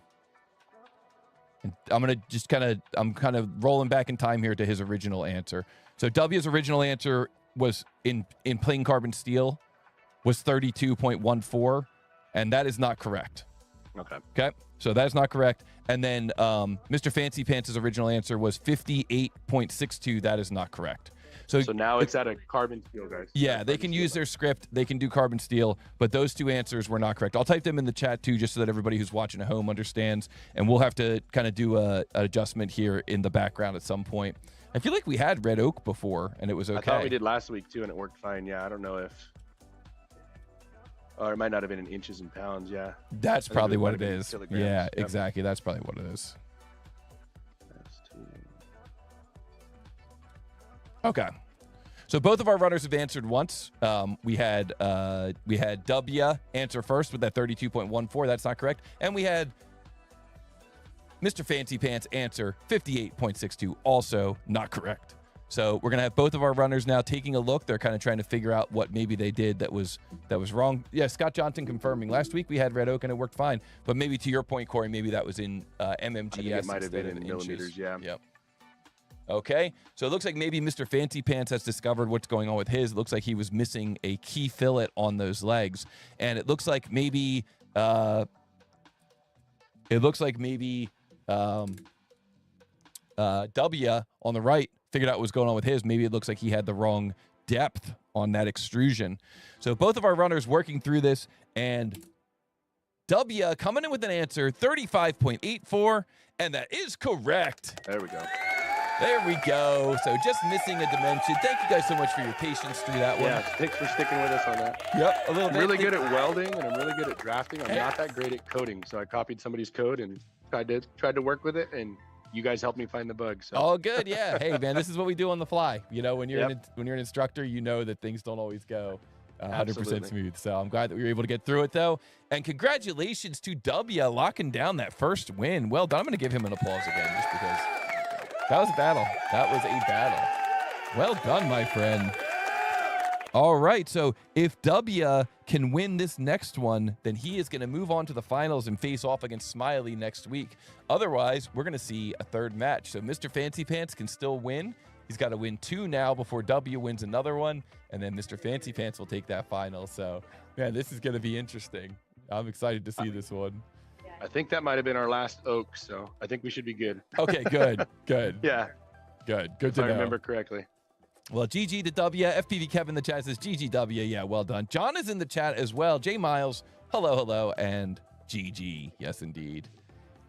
I'm gonna just I'm kind of rolling back in time here to his original answer. So W's original answer was in plain carbon steel was 32.14, and that is not correct. Okay, so that's not correct. And then Mr. Fancy Pants' original answer was 58.62. That is not correct. So now it's at a carbon steel, guys. Yeah, they can use their script. They can do carbon steel, but those two answers were not correct. I'll type them in the chat too, just so that everybody who's watching at home understands. And we'll have to kind of do an adjustment here in the background at some point. I feel like we had red oak before, and it was okay. I thought we did last week too, and it worked fine. Yeah, I don't know if... Or it might not have been in inches and pounds, yeah. That's probably what it is. Kilograms. Yeah, yep. Exactly. That's probably what it is. Okay. So both of our runners have answered once. We had W answer first with that 32.14. That's not correct. And we had Mr. Fancy Pants answer 58.62. Also not correct. So we're going to have both of our runners now taking a look. They're kind of trying to figure out what maybe they did that was wrong. Yeah, Scott Johnson confirming. Last week we had red oak and it worked fine. But maybe to your point, Corey, maybe that was in MMGS. I think it might have been in millimeters, inches. yeah. Yep. Okay, so it looks like maybe Mr. Fancy Pants has discovered what's going on with his. It looks like he was missing a key fillet on those legs. And it looks like maybe W on the right figured out what was going on with his. Maybe it looks like he had the wrong depth on that extrusion. So both of our runners working through this, and W coming in with an answer, 35.84, and that is correct. There we go. There we go. So just missing a dimension. Thank you guys so much for your patience through that one. Yeah, thanks for sticking with us on that. Yep, a little I'm bit. really good at welding, and I'm really good at drafting. I'm Hey. not that great at coding, so I copied somebody's code and tried to work with it, and you guys helped me find the bug. So All good, yeah. Hey, man, this is what we do on the fly. You know, when you're Yep. when you're an instructor, you know that things don't always go 100% Absolutely. smooth. So I'm glad that we were able to get through it, though. And congratulations to W locking down that first win. Well done. I'm going to give him an applause again just because that was a battle. That was a battle. Well done, my friend. All right, so if W can win this next one, then he is going to move on to the finals and face off against Smiley next week. Otherwise, we're going to see a third match. So Mr. Fancy Pants can still win. He's got to win 2 now before W wins another one, and then Mr. Fancy Pants will take that final. So, man, this is going to be interesting. I'm excited to see this one. I think that might have been our last oak, so I think we should be good. Okay, good, good, Yeah, good if to I know. remember correctly. Well, GG to W. FPV Kevin in the chat says GGW. Yeah, well done. John is in the chat as well. J Miles, hello, hello, and GG. Yes, indeed.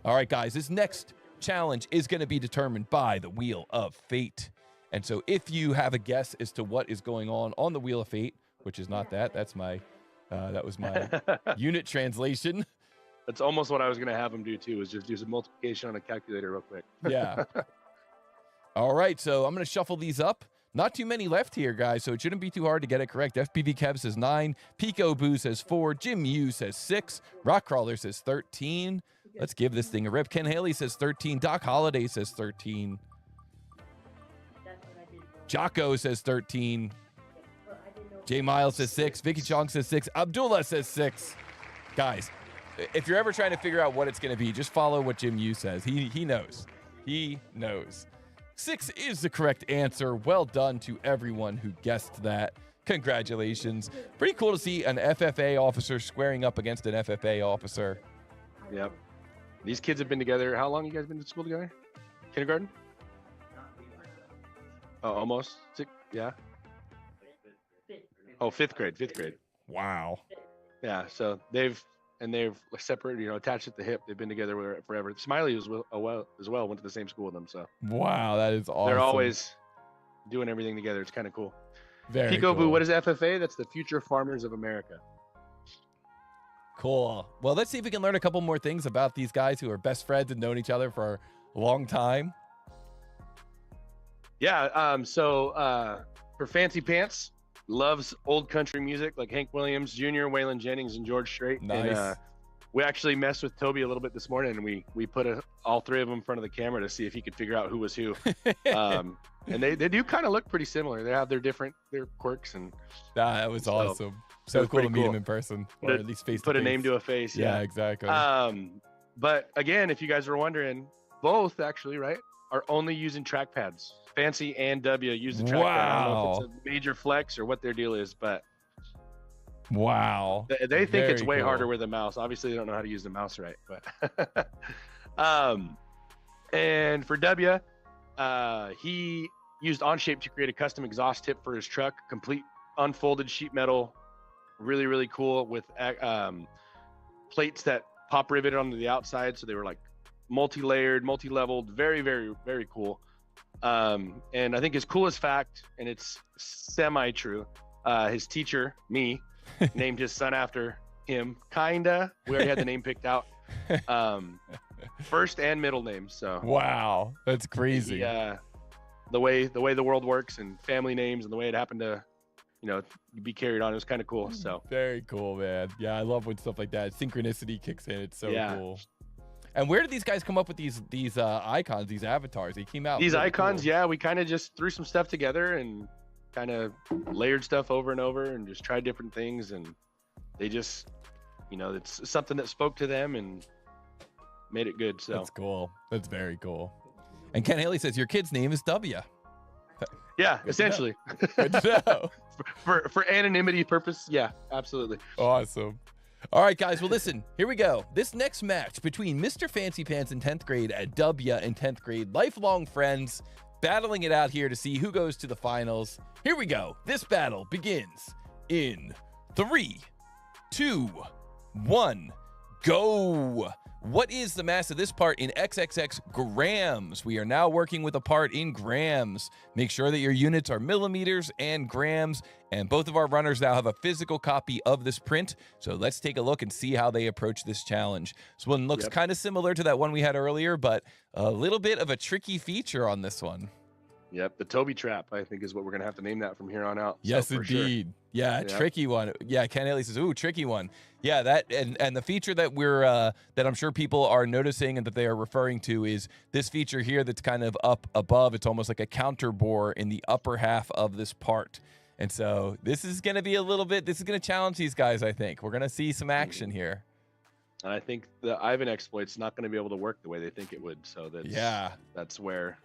All right, guys, this next challenge is going to be determined by the Wheel of Fate. And so if you have a guess as to what is going on the Wheel of Fate, which is not that, that's my, that was my unit translation. That's almost what I was going to have them do, too, is just do some multiplication on a calculator real quick. Yeah. All right, so I'm going to shuffle these up. Not too many left here, guys, so it shouldn't be too hard to get it correct. FPV Kev says 9, Pico Boo says 4, Jim Yu says 6, Rockcrawler says 13. Let's give this thing a rip. Ken Haley says 13, Doc Holiday says 13, Jocko says 13, J Miles says 6, Vicky Chong says 6, Abdullah says 6. Guys, if you're ever trying to figure out what it's going to be, just follow what Jim Yu says. He knows. He knows. 6 is the correct answer. Well done to everyone who guessed that. Congratulations. Pretty cool to see an FFA officer squaring up against an FFA officer. Yep. These kids have been together. How long you guys been to school together? Kindergarten? Oh, almost. 6? Yeah. Oh, 5th grade. 5th grade. Wow. Yeah. So they've separated, attached at the hip. They've been together forever. Smiley was as well. Went to the same school with them. So Wow, that is awesome. they're always doing everything together. It's kind of cool. very Peekaboo, cool. what is FFA? That's the Future Farmers of America. Cool. Well, let's see if we can learn a couple more things about these guys who are best friends and known each other for a long time. Yeah. So for Fancy Pants, loves old country music like Hank Williams Jr., Waylon Jennings, and George Strait. Nice. And, we actually messed with Toby a little bit this morning, and we put all 3 of them in front of the camera to see if he could figure out who was who. And they do kind of look pretty similar. They have their quirks, and That was So, awesome. it So was cool to pretty meet cool. him in person, or Put a- at least face put to a name face. to a face. Yeah, exactly. But again, if you guys were wondering, both actually, right, are only using trackpads. Fancy and W use the trackpad. I don't know if it's a major flex or what their deal is, but Wow. they think it's Very way cool. harder with a mouse. Obviously, they don't know how to use the mouse right. But and for W, he used Onshape to create a custom exhaust tip for his truck, complete unfolded sheet metal, really, really cool with plates that pop riveted onto the outside. So they were like multi-layered, multi-leveled, very, very, very cool. And I think his coolest fact, and it's semi-true, his teacher, me, named his son after him. Kinda. We already had the name picked out. First and middle name. So Wow. That's crazy. yeah, the way the world works and family names and the way it happened to, be carried on, it was kind of cool. So Very cool, man. Yeah, I love when stuff like that. Synchronicity kicks in. It's so Yeah. cool. And where did these guys come up with these icons, these avatars? They came out. these really icons, cool. yeah, we kind of just threw some stuff together and kind of layered stuff over and over and just tried different things, and they just, it's something that spoke to them and made it good. So That's cool. That's very cool. And Ken Haley says your kid's name is W. yeah, Good to know. essentially. Good to know. for anonymity purpose, yeah, absolutely. Awesome. All right, guys. Well, listen, here we go. This next match between Mr. Fancy Pants in 10th grade at W in 10th grade, lifelong friends, battling it out here to see who goes to the finals. Here we go. This battle begins in 3, 2, 1. go. What is the mass of this part in XXX grams? We are now working with a part in grams. Make sure that your units are millimeters and grams, and both of our runners now have a physical copy of this print. So let's take a look and see how they approach this challenge. This one looks kind of similar to that one we had earlier, but a little bit of a tricky feature on this one. Yep, the Toby trap, I think, is what we're going to have to name that from here on out. Yes, so indeed. Sure. Yeah, tricky one. Yeah, Ken Haley says, ooh, tricky one. Yeah, that and the feature that we're that I'm sure people are noticing and that they are referring to is this feature here that's kind of up above. It's almost like a counter bore in the upper half of this part. And so this is going to be this is going to challenge these guys, I think. We're going to see some action here. And I think the Ivan exploit's not going to be able to work the way they think it would. So that's where...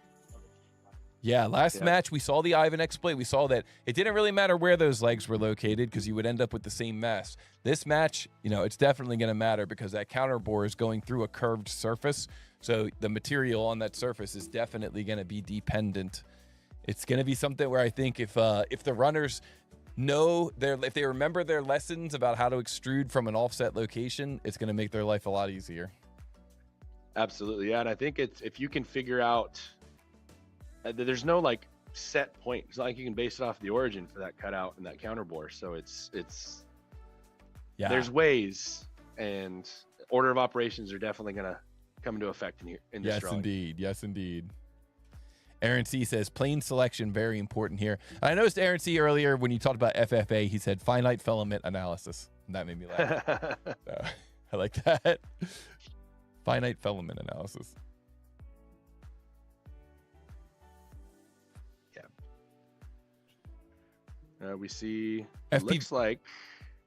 Yeah, last match we saw the Ivan exploit. We saw that it didn't really matter where those legs were located because you would end up with the same mess. This match, it's definitely going to matter because that counter bore is going through a curved surface. So the material on that surface is definitely going to be dependent. It's going to be something where I think if the runners if they remember their lessons about how to extrude from an offset location, it's going to make their life a lot easier. Absolutely, yeah. And I think if you can figure out... there's no like set point. It's not like you can base it off the origin for that cutout and that counter bore. So there's ways, and order of operations are definitely going to come into effect in this drawing. Yes, indeed. Aaron C says plane selection, very important here. I noticed Aaron C earlier when you talked about FFA, he said finite filament analysis. And that made me laugh. So, I like that. Finite filament analysis. We see looks like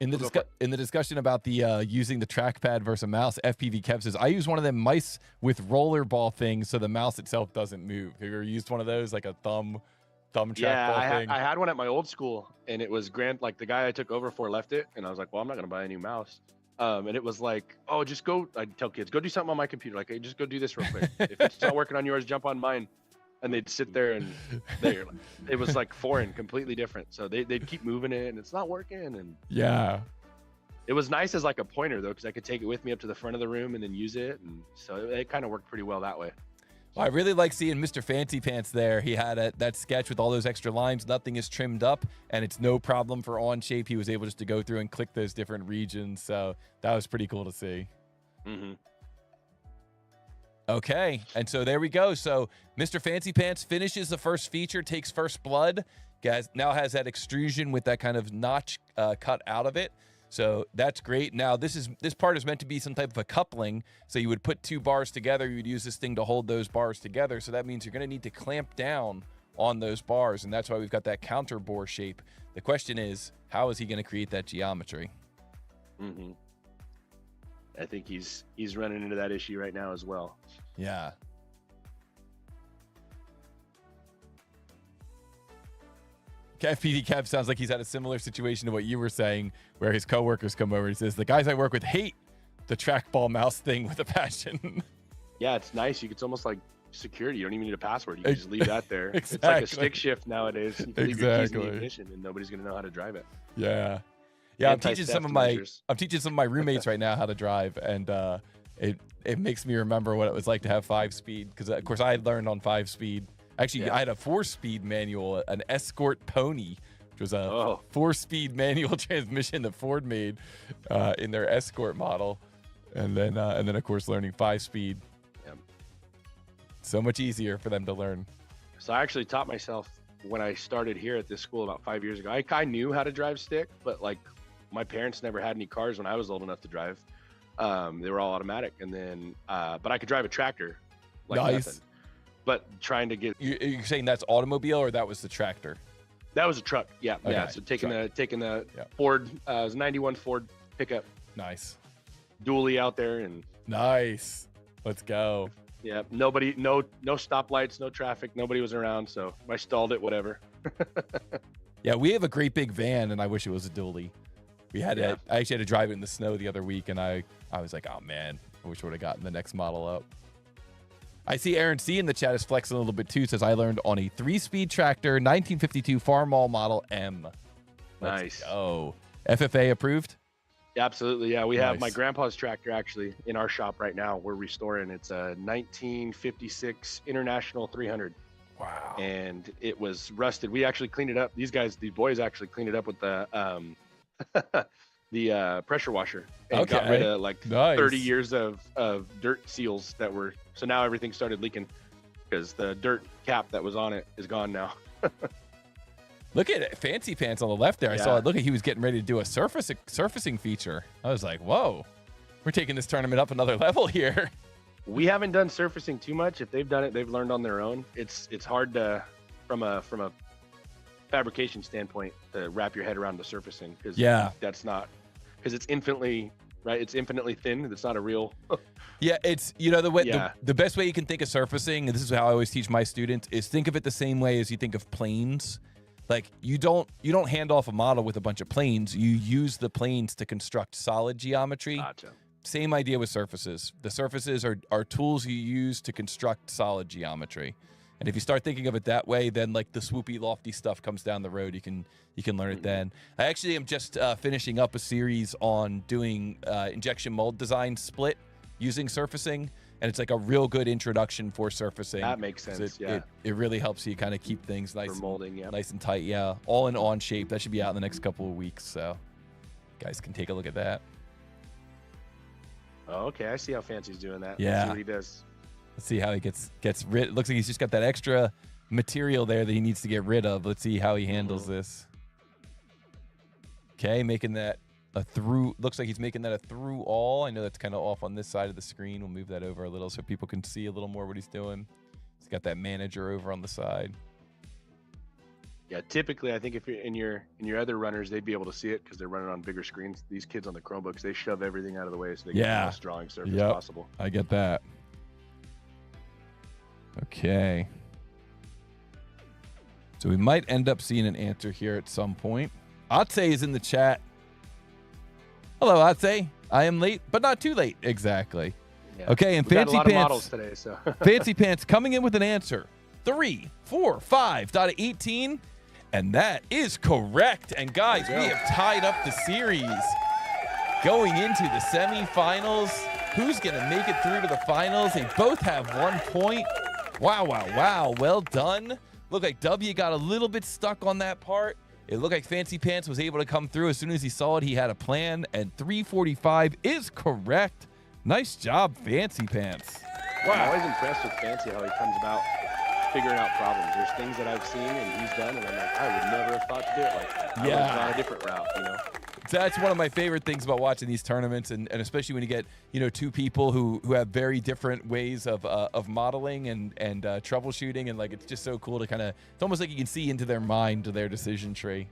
in the discussion about the using the trackpad versus a mouse, FPV Kev says, I use one of them mice with rollerball things so the mouse itself doesn't move. Have you ever used one of those, like a thumb trackball thing? I had one at my old school, and it was like the guy I took over for left it, and I was like, well, I'm not going to buy a new mouse. And it was like, oh, just go, I'd tell kids, go do something on my computer. Like, hey, just go do this real quick. If it's not working on yours, jump on mine. And they'd sit there and it was like foreign, completely different. So they'd keep moving it and it's not working. And yeah, it was nice as like a pointer though, because I could take it with me up to the front of the room and then use it. And so it kind of worked pretty well that way. Well, I really like seeing Mr. Fancy Pants there. He had that sketch with all those extra lines. Nothing is trimmed up and it's no problem for on shape. He was able just to go through and click those different regions. So that was pretty cool to see. Mm-hmm. Okay, and so there we go. So Mr. Fancy Pants finishes the first feature, takes first blood, now has that extrusion with that kind of notch cut out of it. So that's great. Now this part is meant to be some type of a coupling. So you would put two bars together. You would use this thing to hold those bars together. So that means you're going to need to clamp down on those bars, and that's why we've got that counter bore shape. The question is, how is he going to create that geometry? Mm-hmm. I think he's running into that issue right now as well. Yeah. FPV Kev sounds like he's had a similar situation to what you were saying, where his coworkers come over and he says, the guys I work with hate the trackball mouse thing with a passion. Yeah, it's nice. It's almost like security. You don't even need a password. You can just leave that there. Exactly. It's like a stick shift nowadays. You can leave your keys in the ignition and nobody's going to know how to drive it. Yeah. Yeah, I'm teaching some of my roommates right now how to drive, and it makes me remember what it was like to have 5-speed, because of course I had learned on 5-speed. Actually, I had a 4-speed manual, an Escort Pony, which was a 4-speed manual transmission that Ford made in their Escort model, and then of course learning 5-speed. Yep. So much easier for them to learn. So I actually taught myself when I started here at this school about 5 years ago. I knew how to drive stick, but like my parents never had any cars when I was old enough to drive. They were all automatic, and then but I could drive a tractor like nothing. But trying to get you're saying that's automobile, or that was the tractor? That was a truck. Yeah. Okay. Yeah. So taking the Ford, it was a 91 Ford pickup. Nice. Dually out there, and nice. Let's go. Yeah. No stoplights, no traffic. Nobody was around, so I stalled it. Whatever. Yeah, we have a great big van, and I wish it was a dually. I actually had to drive it in the snow the other week, and I was like, oh man, I wish I would have gotten the next model up. I see Aaron C in the chat is flexing a little bit too. Says I learned on a 3-speed tractor, 1952 Farmall Model M. Let's nice. go. FFA approved? Absolutely, yeah. We have my Nice. grandpa's tractor actually in our shop right now. We're restoring. It's a 1956 International 300, Wow. and it was rusted. We actually cleaned it up. These boys actually cleaned it up with the the pressure washer and got rid Okay. of like Nice. 30 years of dirt seals that were. So now everything started leaking because the dirt cap that was on it is gone now. Look at it. Fancy Pants on the left there. I saw Yeah. it. Look at he was getting ready to do a surfacing feature. I was like, whoa, we're taking this tournament up another level here. We haven't done surfacing too much. If they've done it, they've learned on their own. It's hard to from a fabrication standpoint to wrap your head around the surfacing because that's not because it's infinitely right. It's infinitely thin. It's not a real. Yeah, it's the way Yeah. the best way you can think of surfacing, and this is how I always teach my students, is think of it the same way as you think of planes. Like you don't hand off a model with a bunch of planes. You use the planes to construct solid geometry. Gotcha. Same idea with surfaces. The surfaces are tools you use to construct solid geometry. And if you start thinking of it that way, then like the swoopy, lofty stuff comes down the road. You can learn it then. I actually am just finishing up a series on doing injection mold design split using surfacing, and it's like a real good introduction for surfacing. That makes sense. It really helps you kind of keep things nice For molding. Yeah. nice and tight. Yeah, all in on shape. That should be out in the next couple of weeks, so guys can take a look at that. Oh, okay. I see how Fancy's doing that. Yeah. Let's see what he does. Let's see how he gets rid. Looks like he's just got that extra material there that he needs to get rid of. Let's see how he handles this. Okay, making that a through. Looks like he's making that a through all. I know that's kind of off on this side of the screen. We'll move that over a little so people can see a little more what he's doing. He's got that manager over on the side. Yeah. Typically, I think if you're in your other runners, they'd be able to see it because they're running on bigger screens. These kids on the Chromebooks, they shove everything out of the way so they get the best drawing surface possible. I get that. Okay. So we might end up seeing an answer here at some point. Atse is in the chat. Hello, Atse. I am late, but not too late. Exactly. Yeah. Okay, and We've got Fancy a lot of models Pants. today, so Fancy Pants coming in with an answer. 3, 4, 5 out of 18. And that is correct. And guys, we have tied up the series. Going into the semifinals. Who's going to make it through to the finals? They both have 1 point. Wow, wow, wow. Well done. Looked like W got a little bit stuck on that part. It looked like Fancy Pants was able to come through. As soon as he saw it, he had a plan. And 345 is correct. Nice job, Fancy Pants. I'm always impressed with Fancy how he comes about figuring out problems. There's things that I've seen and he's done, and I'm like, I would never have thought to do it like that. I would have gone a different route, you know? So that's one of my favorite things about watching these tournaments, and especially when you get two people who have very different ways of modeling and troubleshooting, and like it's just so cool to kind of, it's almost like you can see into their mind, their decision tree.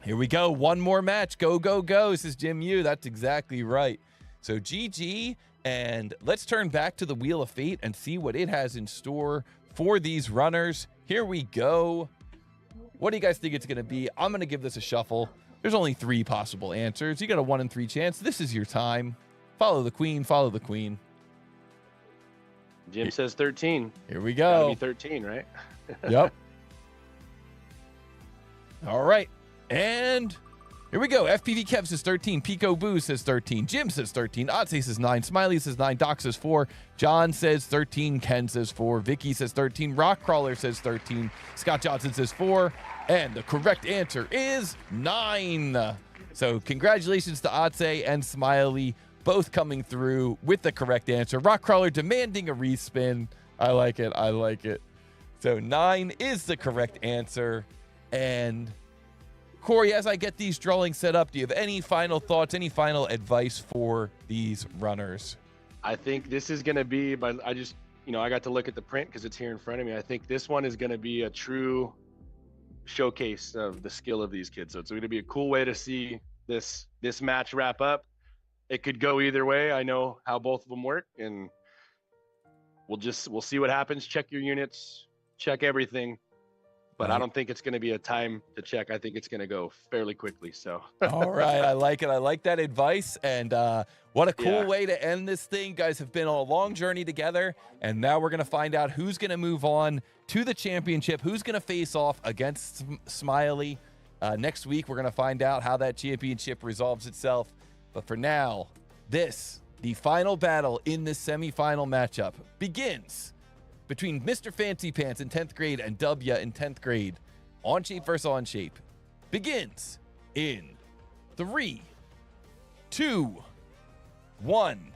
Here we go, one more match, go go go, says Jim Yu. That's exactly right. So GG, and let's turn back to the Wheel of Fate and see what it has in store for these runners. Here we go. What do you guys think it's going to be? I'm going to give this a shuffle. There's only 3 possible answers. You got a 1 in 3 chance. This is your time. Follow the queen. Follow the queen. Jim says 13. Here we Gotta go. be 13, right? Yep. All right. And here we go. FPV Kev says 13. Pico Boo says 13. Jim says 13. Otse says 9. Smiley says 9. Doc says 4. John says 13. Ken says 4. Vicky says 13. Rockcrawler says 13. Scott Johnson says 4. And the correct answer is 9. So congratulations to Otse and Smiley, both coming through with the correct answer. Rockcrawler demanding a respin. I like it. I like it. So 9 is the correct answer. And Corey, as I get these drawings set up, do you have any final thoughts, any final advice for these runners? I think this is going to be, but I just, I got to look at the print because it's here in front of me. I think this one is going to be a true showcase of the skill of these kids. So it's going to be a cool way to see this match wrap up. It could go either way. I know how both of them work, and we'll see what happens. Check your units, check everything. But I don't think it's going to be a time to check. I think it's going to go fairly quickly. So. All right. I like it. I like that advice. And what a cool way to end this thing. You guys have been on a long journey together. And now we're going to find out who's going to move on to the championship, who's going to face off against Smiley. Next week, we're going to find out how that championship resolves itself. But for now, the final battle in this semifinal matchup begins between Mr. Fancy Pants in 10th grade and W in 10th grade. On shape versus on shape begins in 3, 2, 1,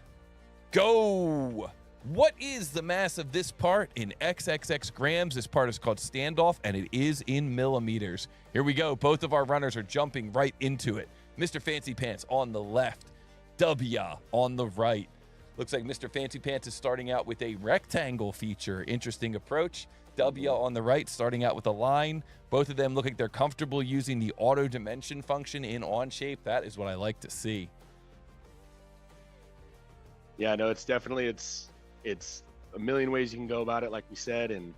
go. What is the mass of this part in XXX grams? This part is called standoff, and it is in millimeters. Here we go. Both of our runners are jumping right into it. Mr. Fancy Pants on the left, W on the right. Looks like Mr. Fancy Pants is starting out with a rectangle feature. Interesting approach. W on the right starting out with a line. Both of them look like they're comfortable using the auto dimension function in on shape. That is what I like to see. Yeah, no, it's definitely, it's a million ways you can go about it, like we said, and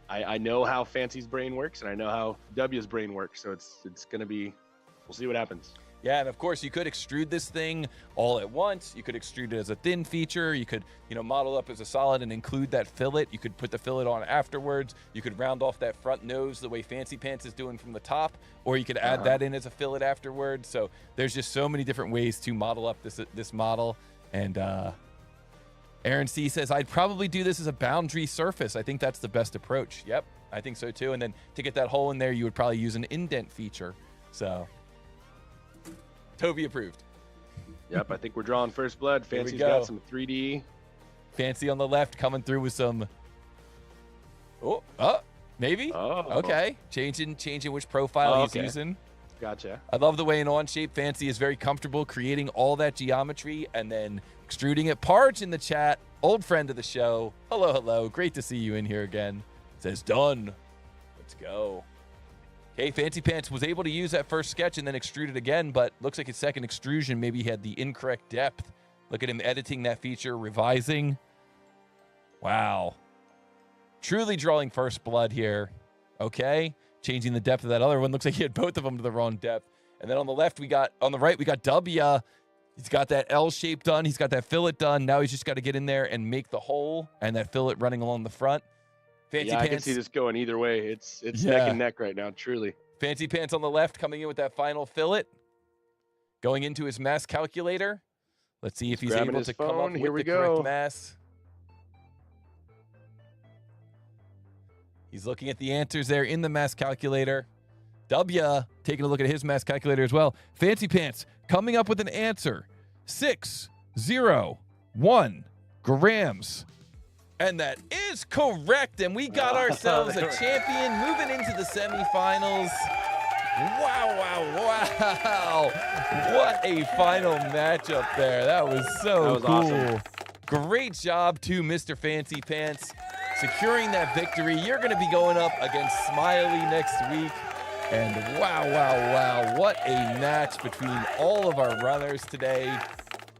I know how Fancy's brain works, and I know how W's brain works, so it's gonna be, we'll see what happens. Yeah, and of course you could extrude this thing all at once. You could extrude it as a thin feature. You could, model up as a solid and include that fillet. You could put the fillet on afterwards. You could round off that front nose the way Fancy Pants is doing from the top, or you could add that in as a fillet afterwards. So there's just so many different ways to model up this model. And Aaron C says, I'd probably do this as a boundary surface. I think that's the best approach. Yep, I think so too. And then to get that hole in there, you would probably use an indent feature. So Toby approved. Yep, I think we're drawing first blood. Here we Fancy's go. got some 3D. Fancy on the left coming through with some. Maybe. Oh. Okay. Changing which profile he's okay. using. Gotcha. I love the way in on shape Fancy is very comfortable creating all that geometry and then extruding it. Parge in the chat, old friend of the show. Hello. Great to see you in here again. Says done. Let's go. Okay, Fancy Pants was able to use that first sketch and then extrude it again, but looks like his second extrusion maybe had the incorrect depth. Look at him editing that feature, revising. Wow. Truly drawing first blood here. Okay. Changing the depth of that other one. Looks like he had both of them to the wrong depth. And then on the right, we got W. He's got that L shape done. He's got that fillet done. Now he's just got to get in there and make the hole and that fillet running along the front. Fancy Pants. I can see this going either way. It's neck and neck right now, truly. Fancy Pants on the left coming in with that final fillet. Going into his mass calculator. Let's see if he's able to come up with the correct mass. He's looking at the answers there in the mass calculator. W taking a look at his mass calculator as well. Fancy Pants coming up with an answer. 601 grams. And that is correct. And we got ourselves a champion moving into the semifinals. Wow. What a final matchup there. That was so cool. Awesome. Great job to Mr. Fancy Pants securing that victory. You're going to be going up against Smiley next week. And wow. What a match between all of our runners today.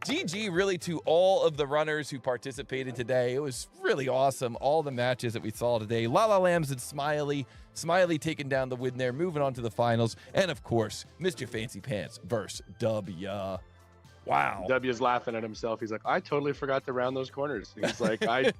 GG really to all of the runners who participated today. It was really awesome. All the matches that we saw today. Lala Lambs and Smiley. Smiley taking down the win there, moving on to the finals. And of course, Mr. Fancy Pants versus W. Wow. W's laughing at himself. He's like, I totally forgot to round those corners. He's like, I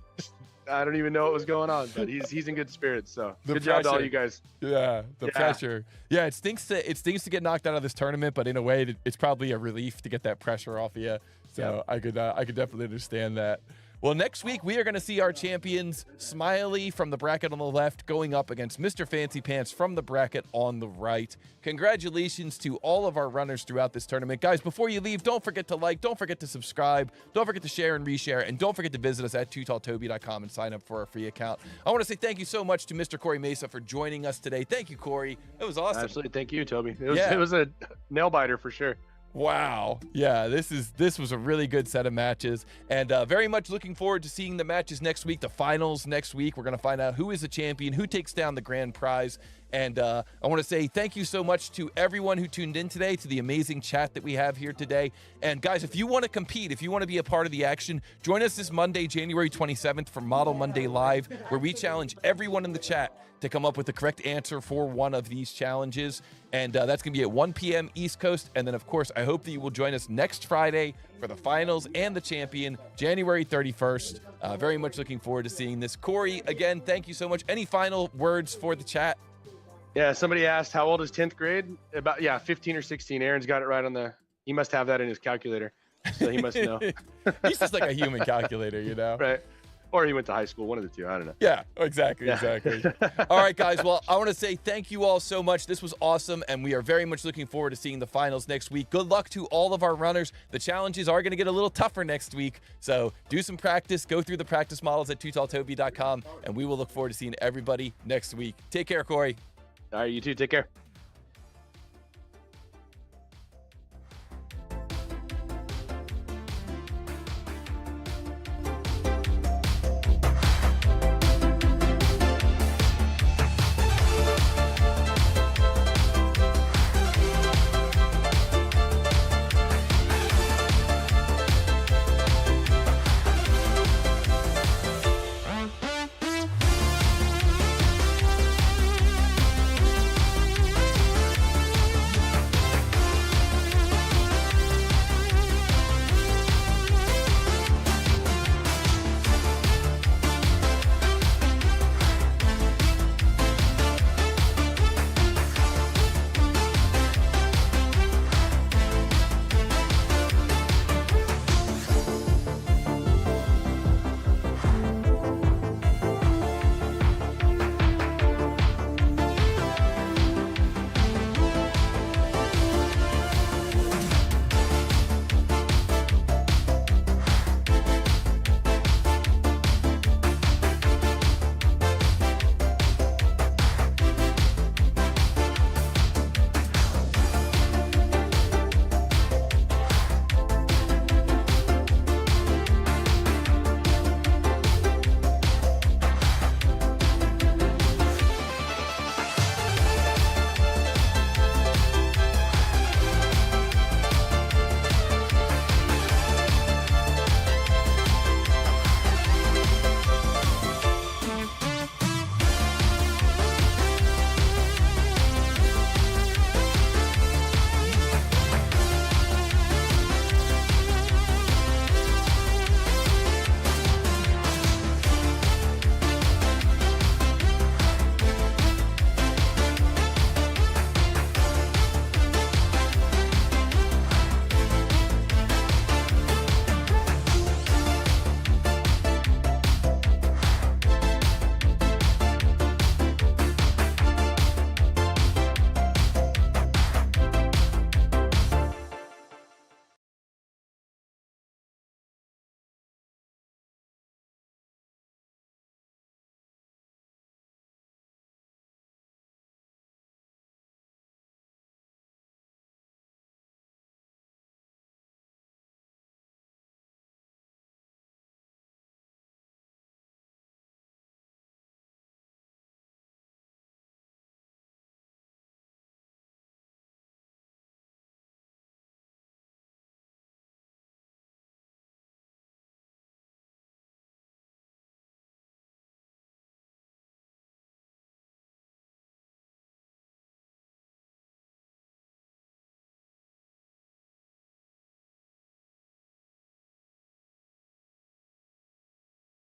don't even know what was going on, but he's in good spirits. So good job to all you guys. Yeah, the pressure. Yeah, it stinks to get knocked out of this tournament, but in a way, it's probably a relief to get that pressure off of you. So I could definitely understand that. Well, next week we are going to see our champions Smiley from the bracket on the left going up against Mr. Fancy Pants from the bracket on the right. Congratulations to all of our runners throughout this tournament. Guys, before you leave, don't forget to like, don't forget to subscribe, don't forget to share and reshare, and don't forget to visit us at tootalltoby.com and sign up for our free account. I want to say thank you so much to Mr. Corey Mesa for joining us today. Thank you, Corey. It was awesome. Absolutely. Thank you, Toby. It was a nail biter for sure. Wow. Yeah, this was a really good set of matches, and very much looking forward to seeing the matches next week, the finals next week. We're going to find out who is the champion, who takes down the grand prize. And I want to say thank you so much to everyone who tuned in today, to the amazing chat that we have here today. And guys, if you want to compete, if you want to be a part of the action, join us this Monday, January 27th for Model Monday Live, where we challenge everyone in the chat to come up with the correct answer for one of these challenges. And that's going to be at 1 p.m. East Coast. And then, of course, I hope that you will join us next Friday for the finals and the champion, January 31st. Very much looking forward to seeing this. Corey, again, thank you so much. Any final words for the chat? Yeah, somebody asked how old is 10th grade? About 15 or 16. Aaron's got it right on the. He must have that in his calculator, so he must know. He's just like a human calculator, you know? Right. Or he went to high school, one of the two. I don't know. Yeah, exactly. All right, guys. Well, I want to say thank you all so much. This was awesome, and we are very much looking forward to seeing the finals next week. Good luck to all of our runners. The challenges are going to get a little tougher next week, so do some practice. Go through the practice models at tootalltoby.com, and we will look forward to seeing everybody next week. Take care, Corey. All right, you too. Take care.